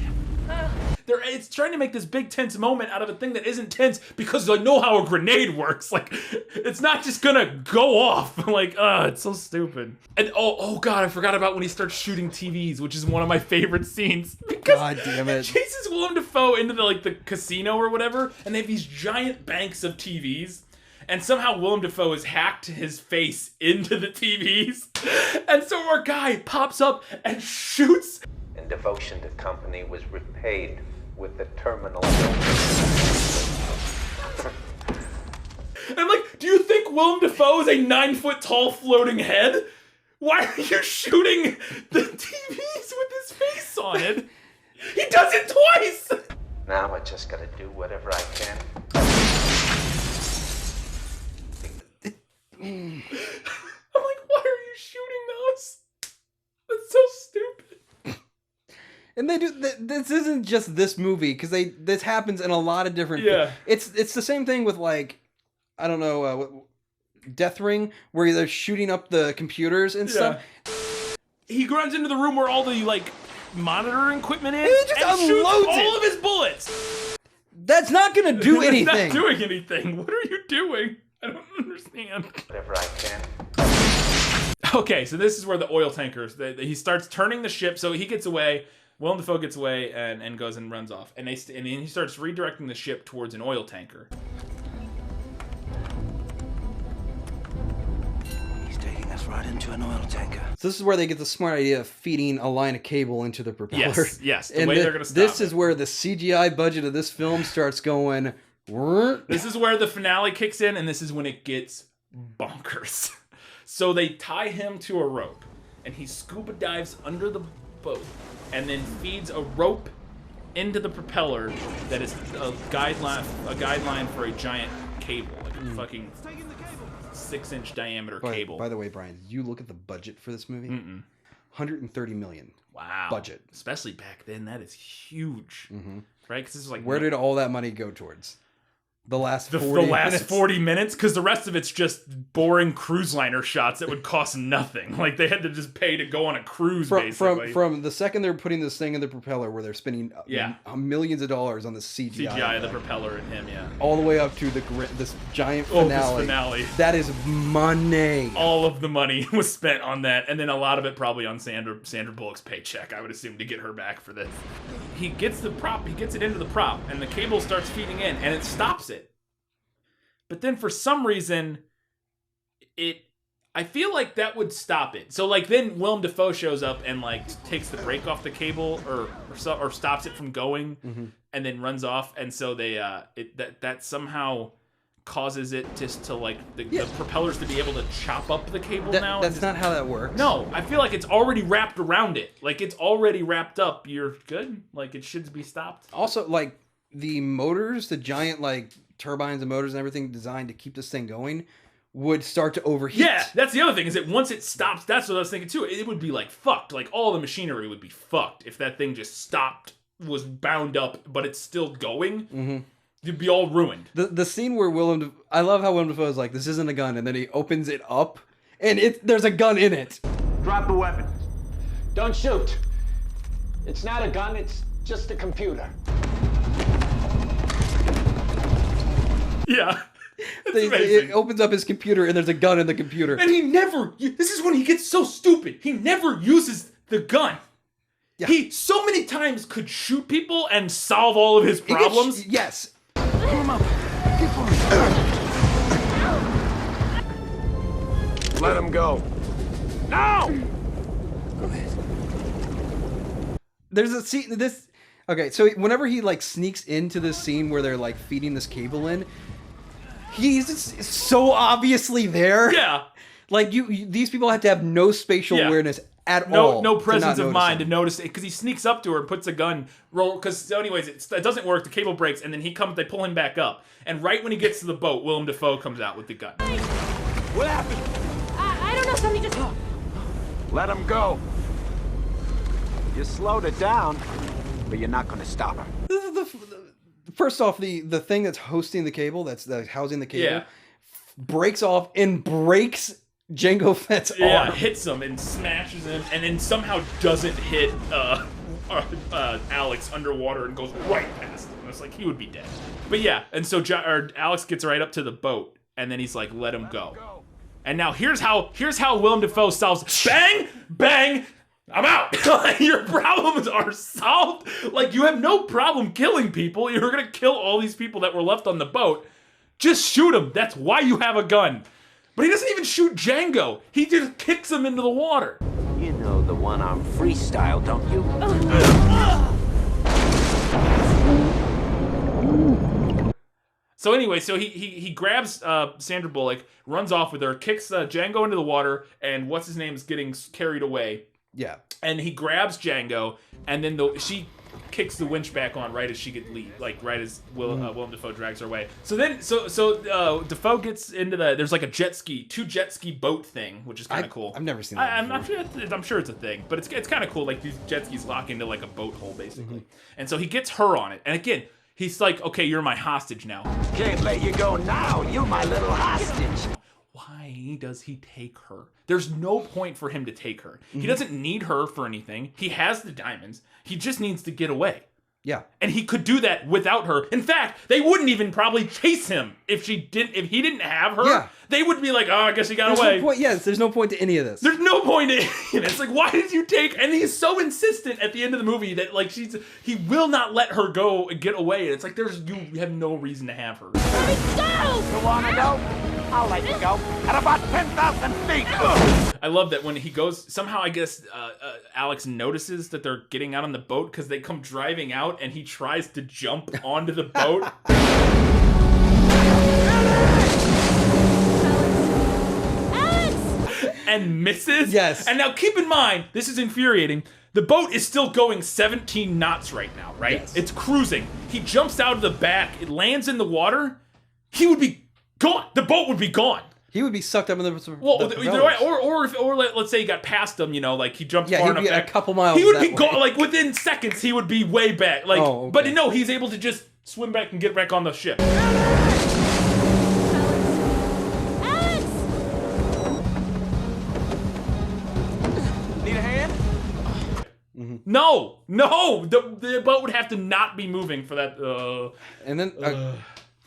it's trying to make this big tense moment out of a thing that isn't tense because I know how a grenade works. Like, it's not just gonna go off. Like, it's so stupid. And oh god, I forgot about when he starts shooting TVs, which is one of my favorite scenes. Because God damn it. He chases Willem Dafoe into the casino or whatever, and they have these giant banks of TVs. And somehow Willem Dafoe has hacked his face into the TVs. And so our guy pops up and shoots. And devotion to company was repaid with the terminal. I'm like, do you think Willem Dafoe is a 9-foot tall floating head? Why are you shooting the TVs with his face on it? He does it twice! Now I just gotta do whatever I can. I'm like, why are you shooting those? That's so stupid. And they do. This isn't just this movie because this happens in a lot of different. Yeah. It's the same thing with like, I don't know, Death Ring, where they're shooting up the computers and stuff. He runs into the room where all the monitoring equipment is He just and shoots unloads all it. of his bullets. That's not gonna do anything. It's not doing anything. What are you doing? I don't understand. Whatever I can. Okay, so this is where the oil tankers, he starts turning the ship, so he gets away, Willem Dafoe gets away and goes and runs off. And then he starts redirecting the ship towards an oil tanker. He's taking us right into an oil tanker. So this is where they get the smart idea of feeding a line of cable into the propeller. Yes, the and way they're going to stop This it. is where the CGI budget of this film starts going. This is where the finale kicks in, and this is when it gets bonkers. So they tie him to a rope, and he scuba dives under the boat, and then feeds a rope into the propeller that is a guideline for a giant cable, like a fucking 6-inch diameter cable. By the way, Brian, did you look at the budget for this movie? Mm-mm. $130 million. Wow. Budget. Especially back then, that is huge. Right? Because this is like... Where did all that money go towards? The last 40 minutes? 40 minutes? Because the rest of it's just boring cruise liner shots that would cost nothing. Like, they had to just pay to go on a cruise, basically. From the second they're putting this thing in the propeller where they're spending millions of dollars on the CGI of the propeller and him, all the way up to this giant finale. That is money. All of the money was spent on that, and then a lot of it probably on Sandra Bullock's paycheck, I would assume, to get her back for this. He gets the prop, he gets it into the prop, and the cable starts feeding in, and it stops it. But then for some reason, I feel like that would stop it. So like then Willem Dafoe shows up and like takes the brake off the cable or stops it from going, and then runs off. And so they that somehow causes it just to like the propellers to be able to chop up the cable now. That's not how that works. No, I feel like it's already wrapped around it. Like it's already wrapped up. You're good. Like it should be stopped. Also, like the motors, the giant like turbines and motors and everything designed to keep this thing going would start to overheat. Yeah, that's the other thing, is that once it stops, that's what I was thinking too, it would be like fucked. Like all the machinery would be fucked if that thing just stopped, was bound up, but it's still going. You'd be all ruined. The scene where I love how Willem Dafoe is like, this isn't a gun, and then he opens it up and there's a gun in it. Drop the weapon. Don't shoot. It's not a gun, it's just a computer. Yeah. It opens up his computer and there's a gun in the computer. And this is when he gets so stupid. He never uses the gun. Yeah. He so many times could shoot people and solve all of his problems. Yes. Pull him up. Get for him. Let him go. No! Go ahead. There's a scene, okay, so whenever he like sneaks into this scene where they're like feeding this cable in, he's so obviously there. Yeah. Like these people have to have no spatial awareness at all. No presence of mind to notice it, because he sneaks up to her and puts a gun roll. Because so anyways, it doesn't work. The cable breaks, and then they pull him back up. And right when he gets to the boat, Willem Dafoe comes out with the gun. What happened? I don't know. Somebody just. Let him go. You slowed it down, but you're not going to stop her. First off, the thing that's hosting the cable, that's housing the cable, breaks off and breaks Jango Fett's arm. Yeah, hits him and smashes him, and then somehow doesn't hit Alex underwater and goes right past him. It's like he would be dead. But yeah, and so Alex gets right up to the boat, and then he's like, "Let him go." And now here's how Willem Dafoe solves. Bang, bang. I'm out. Your problems are solved. Like, you have no problem killing people. You're gonna kill all these people that were left on the boat. Just shoot them. That's why you have a gun. But he doesn't even shoot Django. He just kicks him into the water. You know the one-arm freestyle, don't you? So anyway, so he grabs Sandra Bullock, runs off with her, kicks Django into the water, and what's his name is getting carried away. Yeah. And he grabs Django, and then she kicks the winch back on right as she gets right as Willem Dafoe drags her away. So Dafoe gets into there's like a two jet ski boat thing, which is kind of cool. I've never seen that. I'm sure it's a thing, but it's kind of cool. Like these jet skis lock into like a boat hole basically, and so he gets her on it. And again, he's like, "Okay, you're my hostage now. Can't let you go now. You're my little hostage." Why does he take her? There's no point for him to take her. He doesn't need her for anything. He has the diamonds. He just needs to get away. Yeah. And he could do that without her. In fact, they wouldn't even probably chase him if he didn't have her. Yeah. They would be like, "Oh, I guess he got away." No point, there's no point to any of this. There's no point in it. It's like, why did you take? And he's so insistent at the end of the movie that like he will not let her go and get away. And it's like you have no reason to have her. Let me go! You wanna go? I'll let you go at about 10,000 feet. I love that when he goes, somehow I guess Alex notices that they're getting out on the boat because they come driving out and he tries to jump onto the boat. Alex! And misses. Yes. And now keep in mind, this is infuriating. The boat is still going 17 knots right now, right? Yes. It's cruising. He jumps out of the back. It lands in the water. He would be gone. The boat would be gone. He would be sucked up in the either way, or let's say he got past him, you know, like he jumped far enough back. A couple miles. He would be like within seconds. He would be way back. Like, but no, he's able to just swim back and get back on the ship. No, the boat would have to not be moving for that. And then,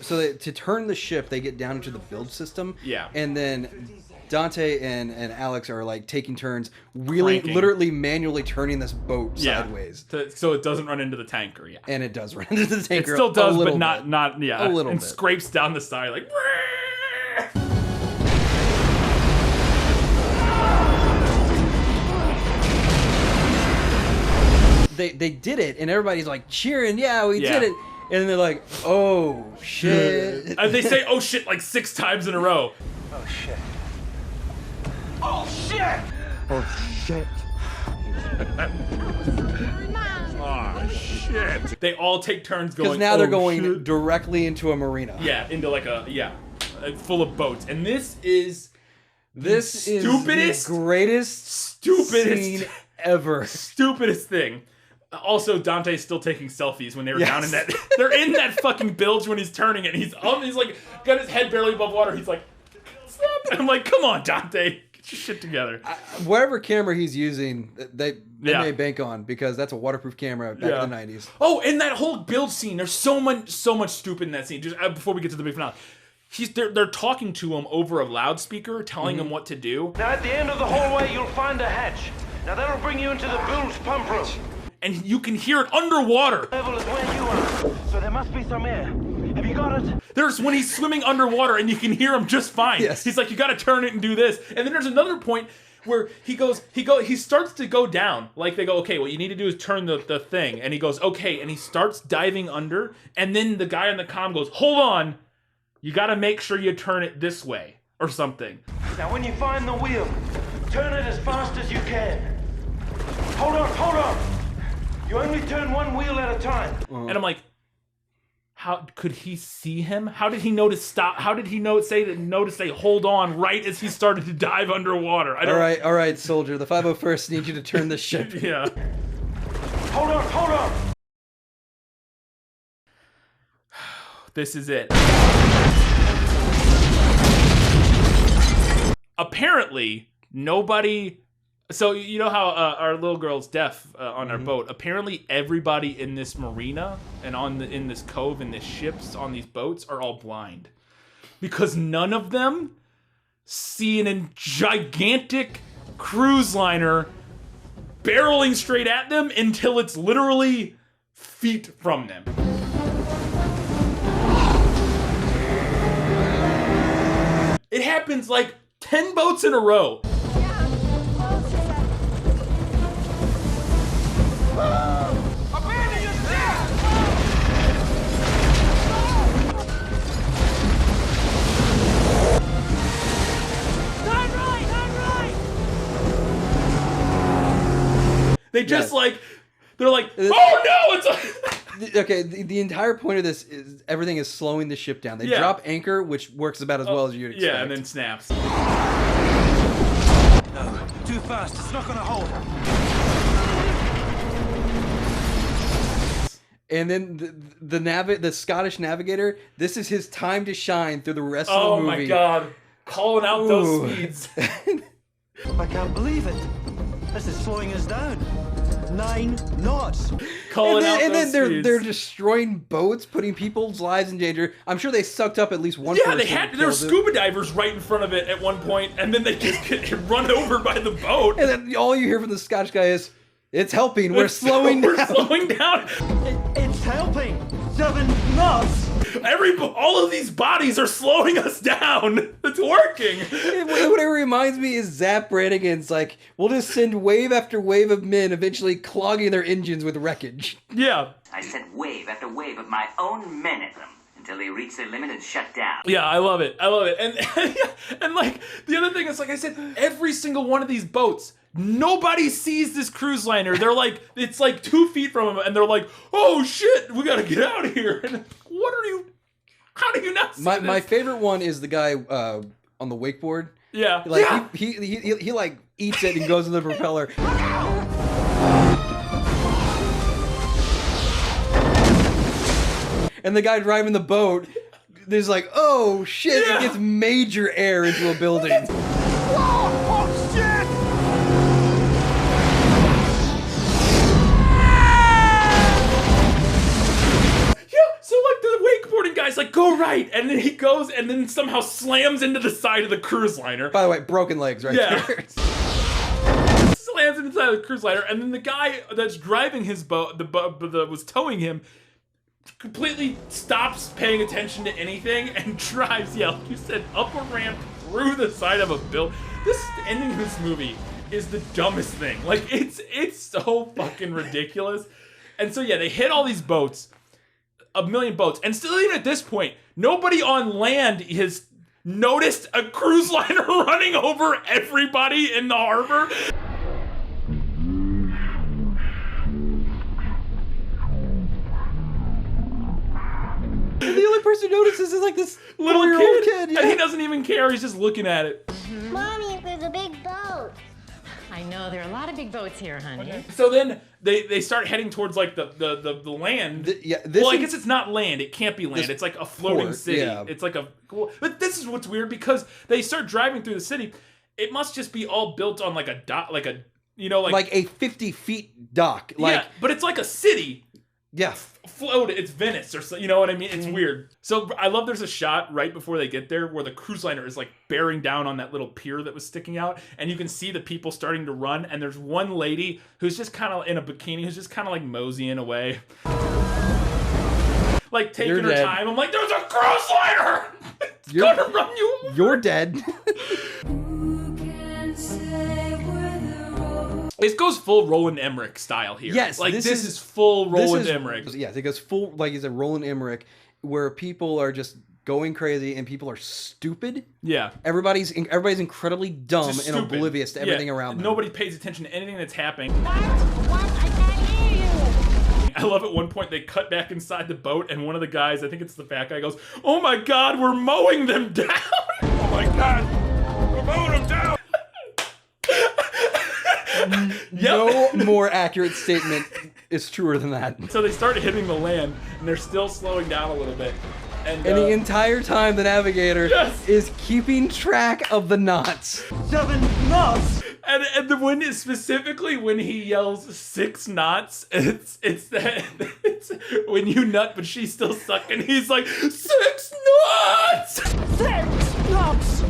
so to turn the ship, they get down into the build system. Yeah. And then Dante and Alex are like taking turns, literally manually turning this boat sideways, so it doesn't run into the tanker. Yeah. And it does run into the tanker. It still does, but not a little and bit. Scrapes down the side like. They did it, and everybody's like cheering, yeah, we did it. And then they're like, oh, shit. They say, oh, shit, like 6 times in a row. Oh, shit. Oh, shit! Oh, shit. Oh, shit. They all take turns going, because now they're oh, going shit. directly into a marina. Yeah, into like full of boats. And this is the greatest scene ever. Stupidest thing. Also, Dante's still taking selfies when they were down in that. They're in that fucking bilge when he's turning it. He's like got his head barely above water. He's like, stop! And I'm like, come on, Dante, get your shit together. Whatever camera he's using, they may bank on, because that's a waterproof camera back in the 90s. Oh, and that whole bilge scene. There's so much stupid in that scene. Just before we get to the big finale. They're talking to him over a loudspeaker, telling him what to do. Now, at the end of the hallway, you'll find a hatch. Now, that'll bring you into the bilge pump room. And you can hear it underwater. Level is where you are, so there must be some air. Have you got it? There's when he's swimming underwater and you can hear him just fine. Yes. He's like, you got to turn it and do this. And then there's another point where he starts to go down. Like they go, okay, what you need to do is turn the thing. And he goes, okay. And he starts diving under. And then the guy on the comm goes, hold on. You got to make sure you turn it this way or something. Now, when you find the wheel, turn it as fast as you can. Hold on. You only turn one wheel at a time. And I'm like, how could he see him? How did he know to stop? How did he know to say hold on right as he started to dive underwater? All right, soldier. The 501st needs you to turn the ship. Yeah. Hold on. This is it. Apparently, nobody... So, you know how our little girl's deaf on our boat? Apparently, everybody in this marina and in this cove and this ships on these boats are all blind. Because none of them see a gigantic cruise liner barreling straight at them until it's literally feet from them. It happens like 10 boats in a row. They just they're like, oh no, it's okay. The entire point of this is everything is slowing the ship down. They drop anchor, which works about as well as you'd expect. Yeah, and then snaps. No, too fast. It's not gonna hold. And then the Scottish navigator, this is his time to shine through the rest of the movie. Oh my god. Calling out those speeds. I can't believe it. This is slowing us down. 9 knots. And then they're destroying boats, putting people's lives in danger. I'm sure they sucked up at least one person. Yeah, there were scuba divers right in front of it at one point, and then they just get run over by the boat. And then all you hear from the Scottish guy is, it's helping. We're slowing down. We're slowing down. It's helping. 7 knots. All of these bodies are slowing us down. It's working. What it reminds me is Zap Brannigan's like, we'll just send wave after wave of men eventually clogging their engines with wreckage. Yeah. I sent wave after wave of my own men at them until they reached their limit and shut down. Yeah, I love it. And like, the other thing is, like I said, every single one of these boats, nobody sees this cruise liner. They're like, it's like 2 feet from them, and they're like, oh shit, we gotta get out of here. And how do you not see my favorite one is the guy on the wakeboard. Yeah. Like Yeah. he like eats it and goes in the propeller. And the guy driving the boat, there's like, oh shit, it gets major air into a building. Oh, shit! Yeah, so like the wakeboarding guy's like, go right, and then he goes and then somehow slams into the side of the cruise liner. By the way, broken legs right there. Slams into the side of the cruise liner, and then the guy that's driving his boat, the boat that was towing him, completely stops paying attention to anything and drives, like you said, up a ramp through the side of a building. This ending of this movie is the dumbest thing. Like, it's so fucking ridiculous. And so yeah, they hit all these boats, a million boats, and still even at this point, nobody on land has noticed a cruise liner running over everybody in the harbor. And the only person who notices is like this little 4-year-old kid. And he doesn't even care. He's just looking at it. Mommy, there's a big boat. I know, there are a lot of big boats here, honey. So then they start heading towards like the land. Well, I guess it's not land. It can't be land. It's like a floating port, city. yeah. It's like a. But this is what's weird because they start driving through the city. It must just be all built on like a dock, like a like a 50 feet dock. Like, yeah, but it's like a city. Yeah. Floated, it's Venice or so, you know what I mean? It's weird. So I love there's a shot right before they get there where the cruise liner is like bearing down on that little pier that was sticking out, and you can see the people starting to run, and there's one lady who's just kind of in a bikini who's just kind of like moseying away. Like taking her time. I'm like, there's a cruise liner! It's gonna run you over! You're dead. It goes full Roland Emmerich style here. Yes, like this is full Roland Emmerich. Yes, it goes full, like he's a Roland Emmerich, where people are just going crazy and people are stupid. Yeah, everybody's incredibly dumb Just and stupid. oblivious to everything around them. Nobody pays attention to anything that's happening. What? I can't hear you. I love at one point they cut back inside the boat and one of the guys, I think it's the fat guy, goes, "Oh my God, we're mowing them down!" Oh my God, we're mowing them down. No more accurate statement is truer than that. So they start hitting the land, and they're still slowing down a little bit. And the entire time, the navigator Yes. is keeping track of the knots. 7 knots. And the when specifically when he yells 6 knots, it's when you nut, but she's still sucking. He's like 6 knots. 6 knots.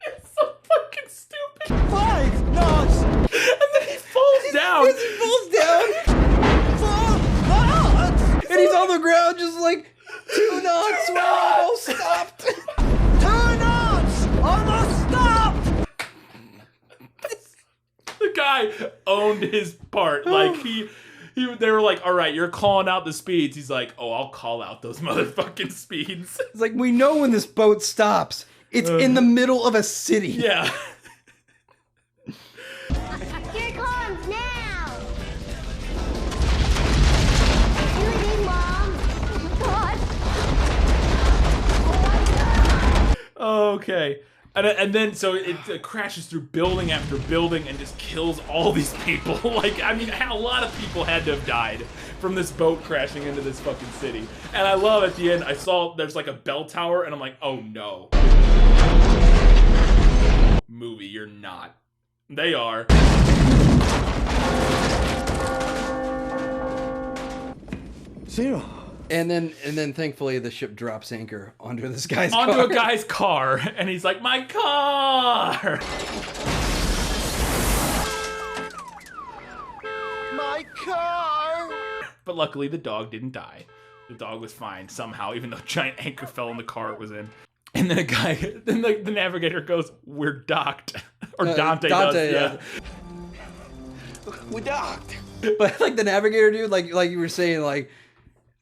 It's so fucking stupid. 5 knots. And then he falls down. Yes, he falls down. 4 knots. And he's on the ground just like 2 knots. We're almost stopped. 2 knots. Almost stopped. The guy owned his part. Like they were like, "All right, you're calling out the speeds." He's like, "Oh, I'll call out those motherfucking speeds." It's like, we know when this boat stops. It's in the middle of a city. Yeah. Here it comes now. Shooting, Mom. What? Okay. And then so it crashes through building after building and just kills all these people. Like, I mean, a lot of people had to have died from this boat crashing into this fucking city. And I love at the end, I saw there's like a bell tower, and I'm like, oh no. Movie, you're not. They are. Zero. And then thankfully the ship drops anchor onto this guy's car. Onto a guy's car, and he's like, my car! My car. But luckily the dog didn't die. The dog was fine somehow, even though a giant anchor fell in the car it was in. And then the navigator goes, "We're docked." Or Dante does, yeah. We docked. But like the navigator dude, like you were saying, like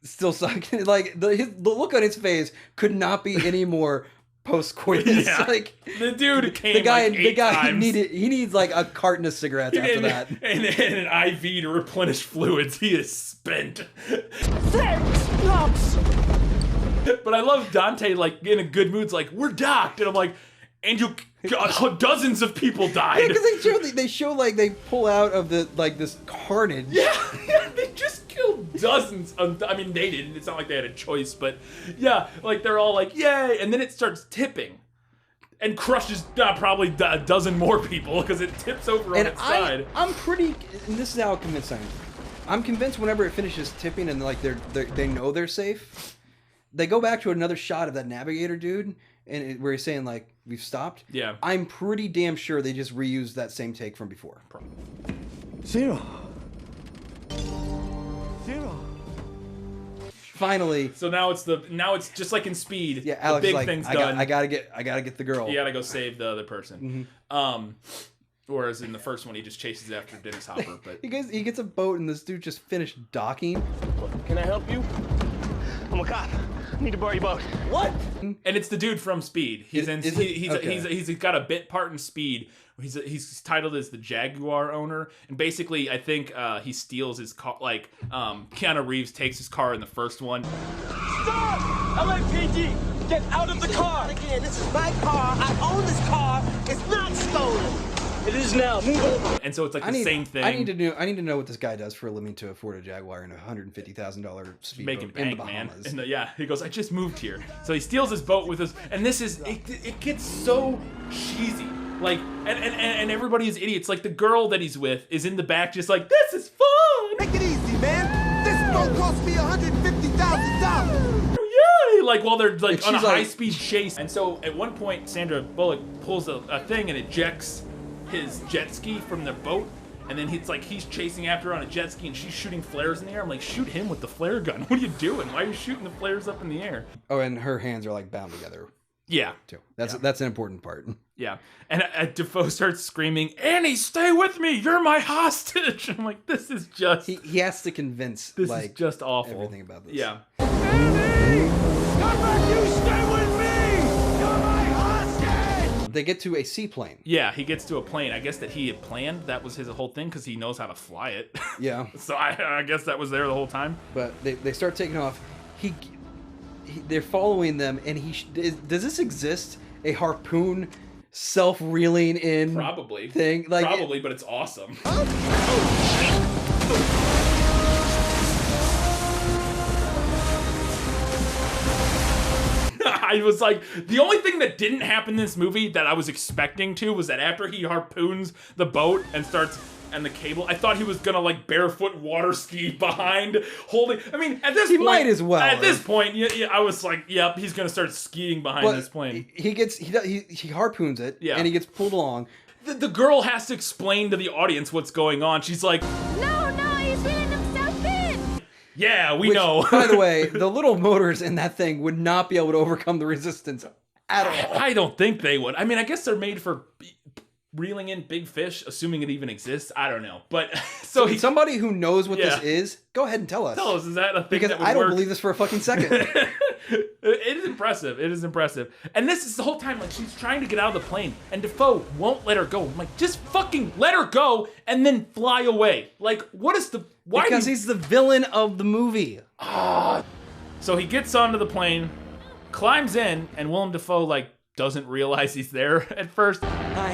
still sucking. Like the look on his face could not be any more post-coitus. Yeah. Like the dude came the guy like 8 times. he needs like a carton of cigarettes after that. And an IV to replenish fluids. He is spent. 6 knots. But I love Dante, like, in a good mood. It's like, we're docked. And I'm like, and dozens of people died. Yeah, because they show, like, they pull out of the, like, this carnage. Yeah, they just killed dozens of, I mean, they didn't. It's not like they had a choice, but yeah, like, they're all like, yay. And then it starts tipping. And crushes probably a dozen more people because it tips over on its side. I'm pretty, and this is how convinced I am. I'm convinced whenever it finishes tipping and like they know they're safe, they go back to another shot of that navigator dude and where he's saying like we've stopped. Yeah. I'm pretty damn sure they just reused that same take from before. Zero. Finally. So now it's just like in Speed. Yeah, Alex the big like, thing's I done. gotta get the girl. You gotta go save the other person. Whereas in the first one, he just chases after Dennis Hopper. But he gets a boat and this dude just finished docking. Can I help you? I'm a cop. I need to borrow your boat. What? And it's the dude from Speed. He's he's got a bit part in Speed. He's titled as the Jaguar owner, and basically I think he steals his car. Like Keanu Reeves takes his car in the first one. Stop! LAPD, get out of the car! Again, this is my car. I own this car. It's not stolen. It is now. Move over. And so it's like the same thing. I need to know what this guy does for a living to afford a Jaguar and a $150,000 speedboat in the Bahamas. Man. And he goes, I just moved here. So he steals his boat with us, and this is it gets so cheesy. Like and everybody is idiots. Like the girl that he's with is in the back, just like, this is fun. Make it easy, man. This boat cost me $150,000. Yay! Like while they're like on a high-speed chase. And so at one point, Sandra Bullock pulls a thing and ejects his jet ski from the boat, and then he's chasing after her on a jet ski, and she's shooting flares in the air. I'm like, shoot him with the flare gun. What are you doing? Why are you shooting the flares up in the air? Oh, and her hands are like bound together. Yeah, too. That's an important part. Yeah, and Defoe starts screaming, "Annie, stay with me! You're my hostage!" I'm like, this is just he has to convince. This like, is just awful. Everything about this. Yeah. Annie, come back! You stay with me! You're my hostage! They get to a seaplane. Yeah, he gets to a plane. I guess that he had planned. That was his whole thing because he knows how to fly it. Yeah. So I guess that was there the whole time. But they start taking off. They're following them, and does this exist? A harpoon self-reeling in probably thing? Like probably, but it's awesome. I was like, the only thing that didn't happen in this movie that I was expecting to was that after he harpoons the boat and starts and the cable, I thought he was gonna like barefoot water ski behind holding. I mean, at this point, he might as well. At this point, yeah, I was like, yep, he's gonna start skiing behind this plane. He harpoons it, and he gets pulled along. The girl has to explain to the audience what's going on. She's like, No, he's reeling himself in. Yeah, we know. By the way, the little motors in that thing would not be able to overcome the resistance at all. I don't think they would. I mean, I guess they're made for reeling in big fish, assuming it even exists. I don't know. But so somebody who knows what this is, go ahead and tell us. Tell us, is that a thing? Because that would I don't work? believe this for a fucking second. It is impressive. It is impressive. And this is the whole time, like, she's trying to get out of the plane, and Defoe won't let her go. I'm like, just fucking let her go and then fly away. Like, what is the... Why? Because he's the villain of the movie. So he gets onto the plane, climbs in, and Willem Dafoe, like, doesn't realize he's there at first. Hi.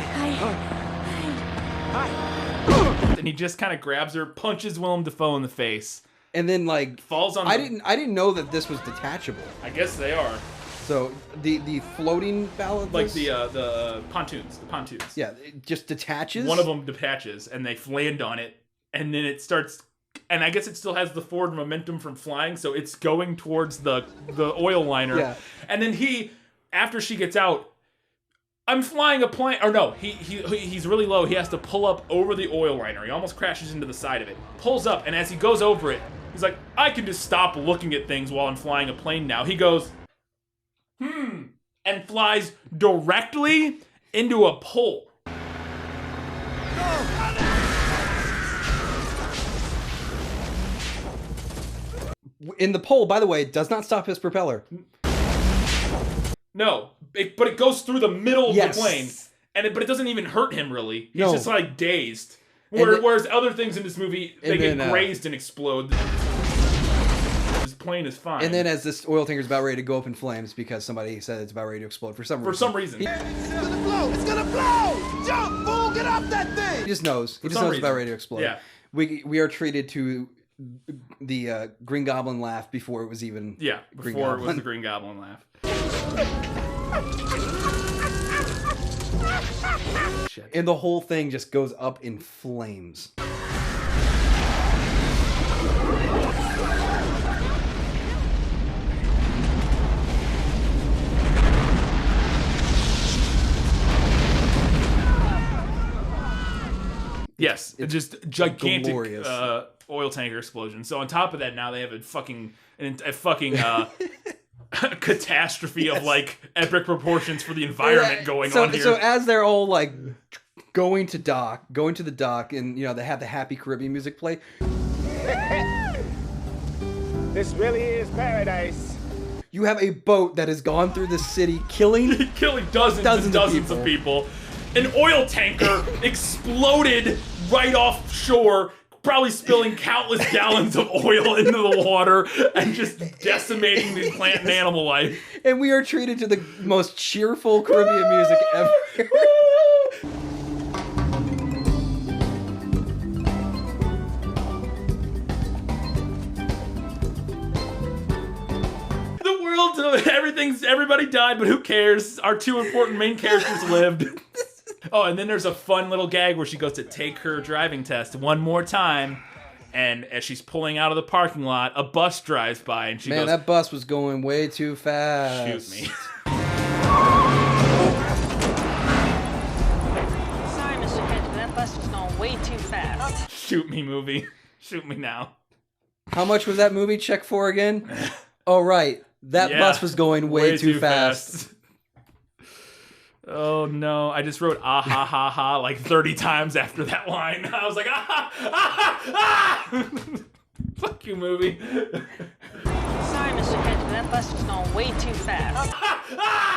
And he just kind of grabs her, punches Willem Dafoe in the face. And then like falls on. I didn't know that this was detachable. I guess they are. So the floating ballast, like the pontoons. Yeah, it just detaches. One of them detaches, and they land on it, and then it starts. And I guess it still has the forward momentum from flying, so it's going towards the oil liner. Yeah. And then after she gets out, I'm flying a plane. Or no, he's really low. He has to pull up over the oil liner. He almost crashes into the side of it. Pulls up, and as he goes over it, he's like, I can just stop looking at things while I'm flying a plane now. He goes, and flies directly into a pole. In the pole, by the way, does not stop his propeller. No, but it goes through the middle of the plane, but it doesn't even hurt him really. He's just like dazed. Whereas other things in this movie, they get grazed and explode. His plane is fine. And then as this oil tanker's about ready to go up in flames because somebody said it's about ready to explode for some reason. It's gonna blow! It's gonna blow! Jump, fool! Get off that thing! He just knows. He just knows it's about ready to explode. Yeah. We are treated to the Green Goblin laugh before it was even before it was the Green Goblin laugh. Shit. And the whole thing just goes up in flames. Yes, it's just gigantic oil tanker explosion. So on top of that, now they have a fucking catastrophe of like epic proportions for the environment going on here. So as they're all like going to the dock, and you know they have the Happy Caribbean music play. This really is paradise. You have a boat that has gone through the city, killing dozens and dozens of people. An oil tanker exploded right offshore, probably spilling countless gallons of oil into the water and just decimating the plant and animal life. And we are treated to the most cheerful Caribbean music ever. The world, everybody died, but who cares? Our two important main characters lived. Oh, and then there's a fun little gag where she goes to take her driving test one more time, and as she's pulling out of the parking lot, a bus drives by, and she goes, that bus was going way too fast. Shoot me. Sorry, Mr. Hedge, but that bus was going way too fast. Shoot me, movie. Shoot me now. How much was that movie check for again? Oh, right. That bus was going way too fast. Oh no, I just wrote ah ha ha ha like 30 times after that line. I was like, ah ah ah! Fuck you, movie. Sorry, Mr. Hedge, but that bus was going way too fast.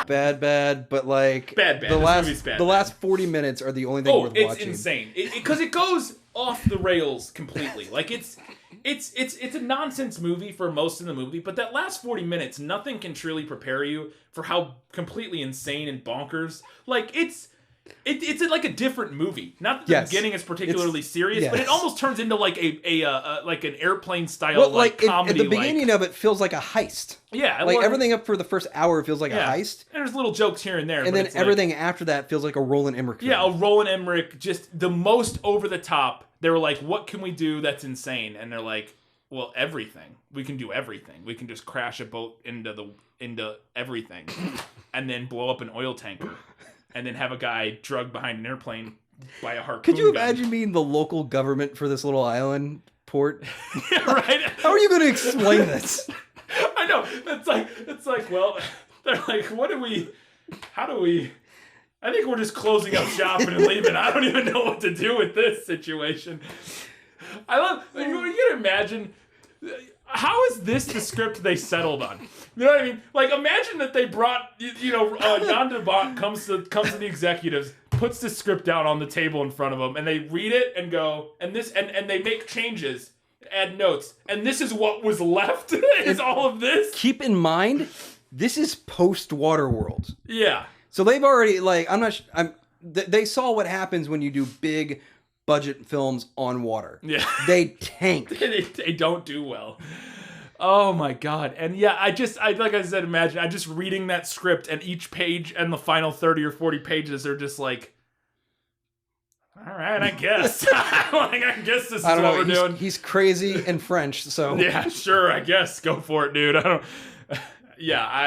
Bad, but like bad. The last 40 minutes are the only thing worth watching. It's insane because it goes off the rails completely. Like it's a nonsense movie for most of the movie, but that last 40 minutes, nothing can truly prepare you for how completely insane and bonkers. Like it's like a different movie. Not that the beginning is particularly serious, but it almost turns into like like an airplane style comedy. The beginning of it feels like a heist. Yeah, like everything up for the first hour feels like a heist. And there's little jokes here and there, and then everything after that feels like a Roland Emmerich film. Yeah, a Roland Emmerich, just the most over the top. They were like, what can we do that's insane? And they're like, well, everything. We can do everything. We can just crash a boat into everything and then blow up an oil tanker and then have a guy drugged behind an airplane by a harpoon Could you gun. imagine being the local government for this little island port? Yeah, right? How are you going to explain this? I know. It's like, well, they're like, how do we... I think we're just closing up shop and leaving. I don't even know what to do with this situation. I love... You can imagine... How is this the script they settled on? You know what I mean? Like, imagine that they brought... Jan de Bont comes to the executives, puts the script down on the table in front of them, and they read it and go... And they make changes, add notes, and this is what was left, is all of this? Keep in mind, this is post-Waterworld. Yeah. So they've already, like, they saw what happens when you do big budget films on water. Yeah. They tank. they don't do well. Oh my God. And yeah, like I said, imagine, I'm just reading that script and each page and the final 30 or 40 pages are just like, all right, I guess. I guess this is what we're doing. He's crazy and French, so. Yeah, sure, I guess. Go for it, dude. Yeah,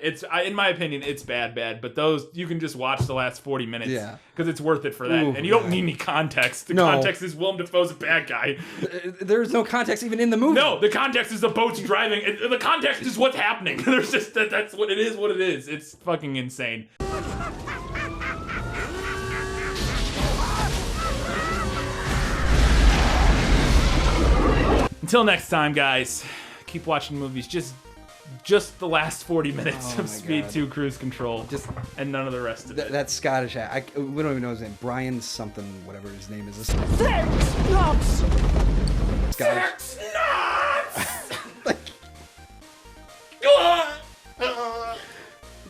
it's in my opinion, it's bad. But those you can just watch the last 40 minutes, because it's worth it for that, and you don't need any context. The context is Willem Dafoe's a bad guy. There's no context even in the movie. No, the context is the boat's driving. The context is what's happening. There's just that's what it is. What it is. It's fucking insane. Until next time, guys. Keep watching movies. Just the last 40 minutes of Speed 2 Cruise Control, and none of the rest of it. That Scottish act. We don't even know his name. Brian something, whatever his name is. Sex nuts! Scottish. Sex nuts!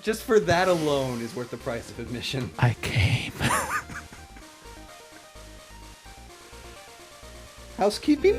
just for that alone is worth the price of admission. I came. Housekeeping?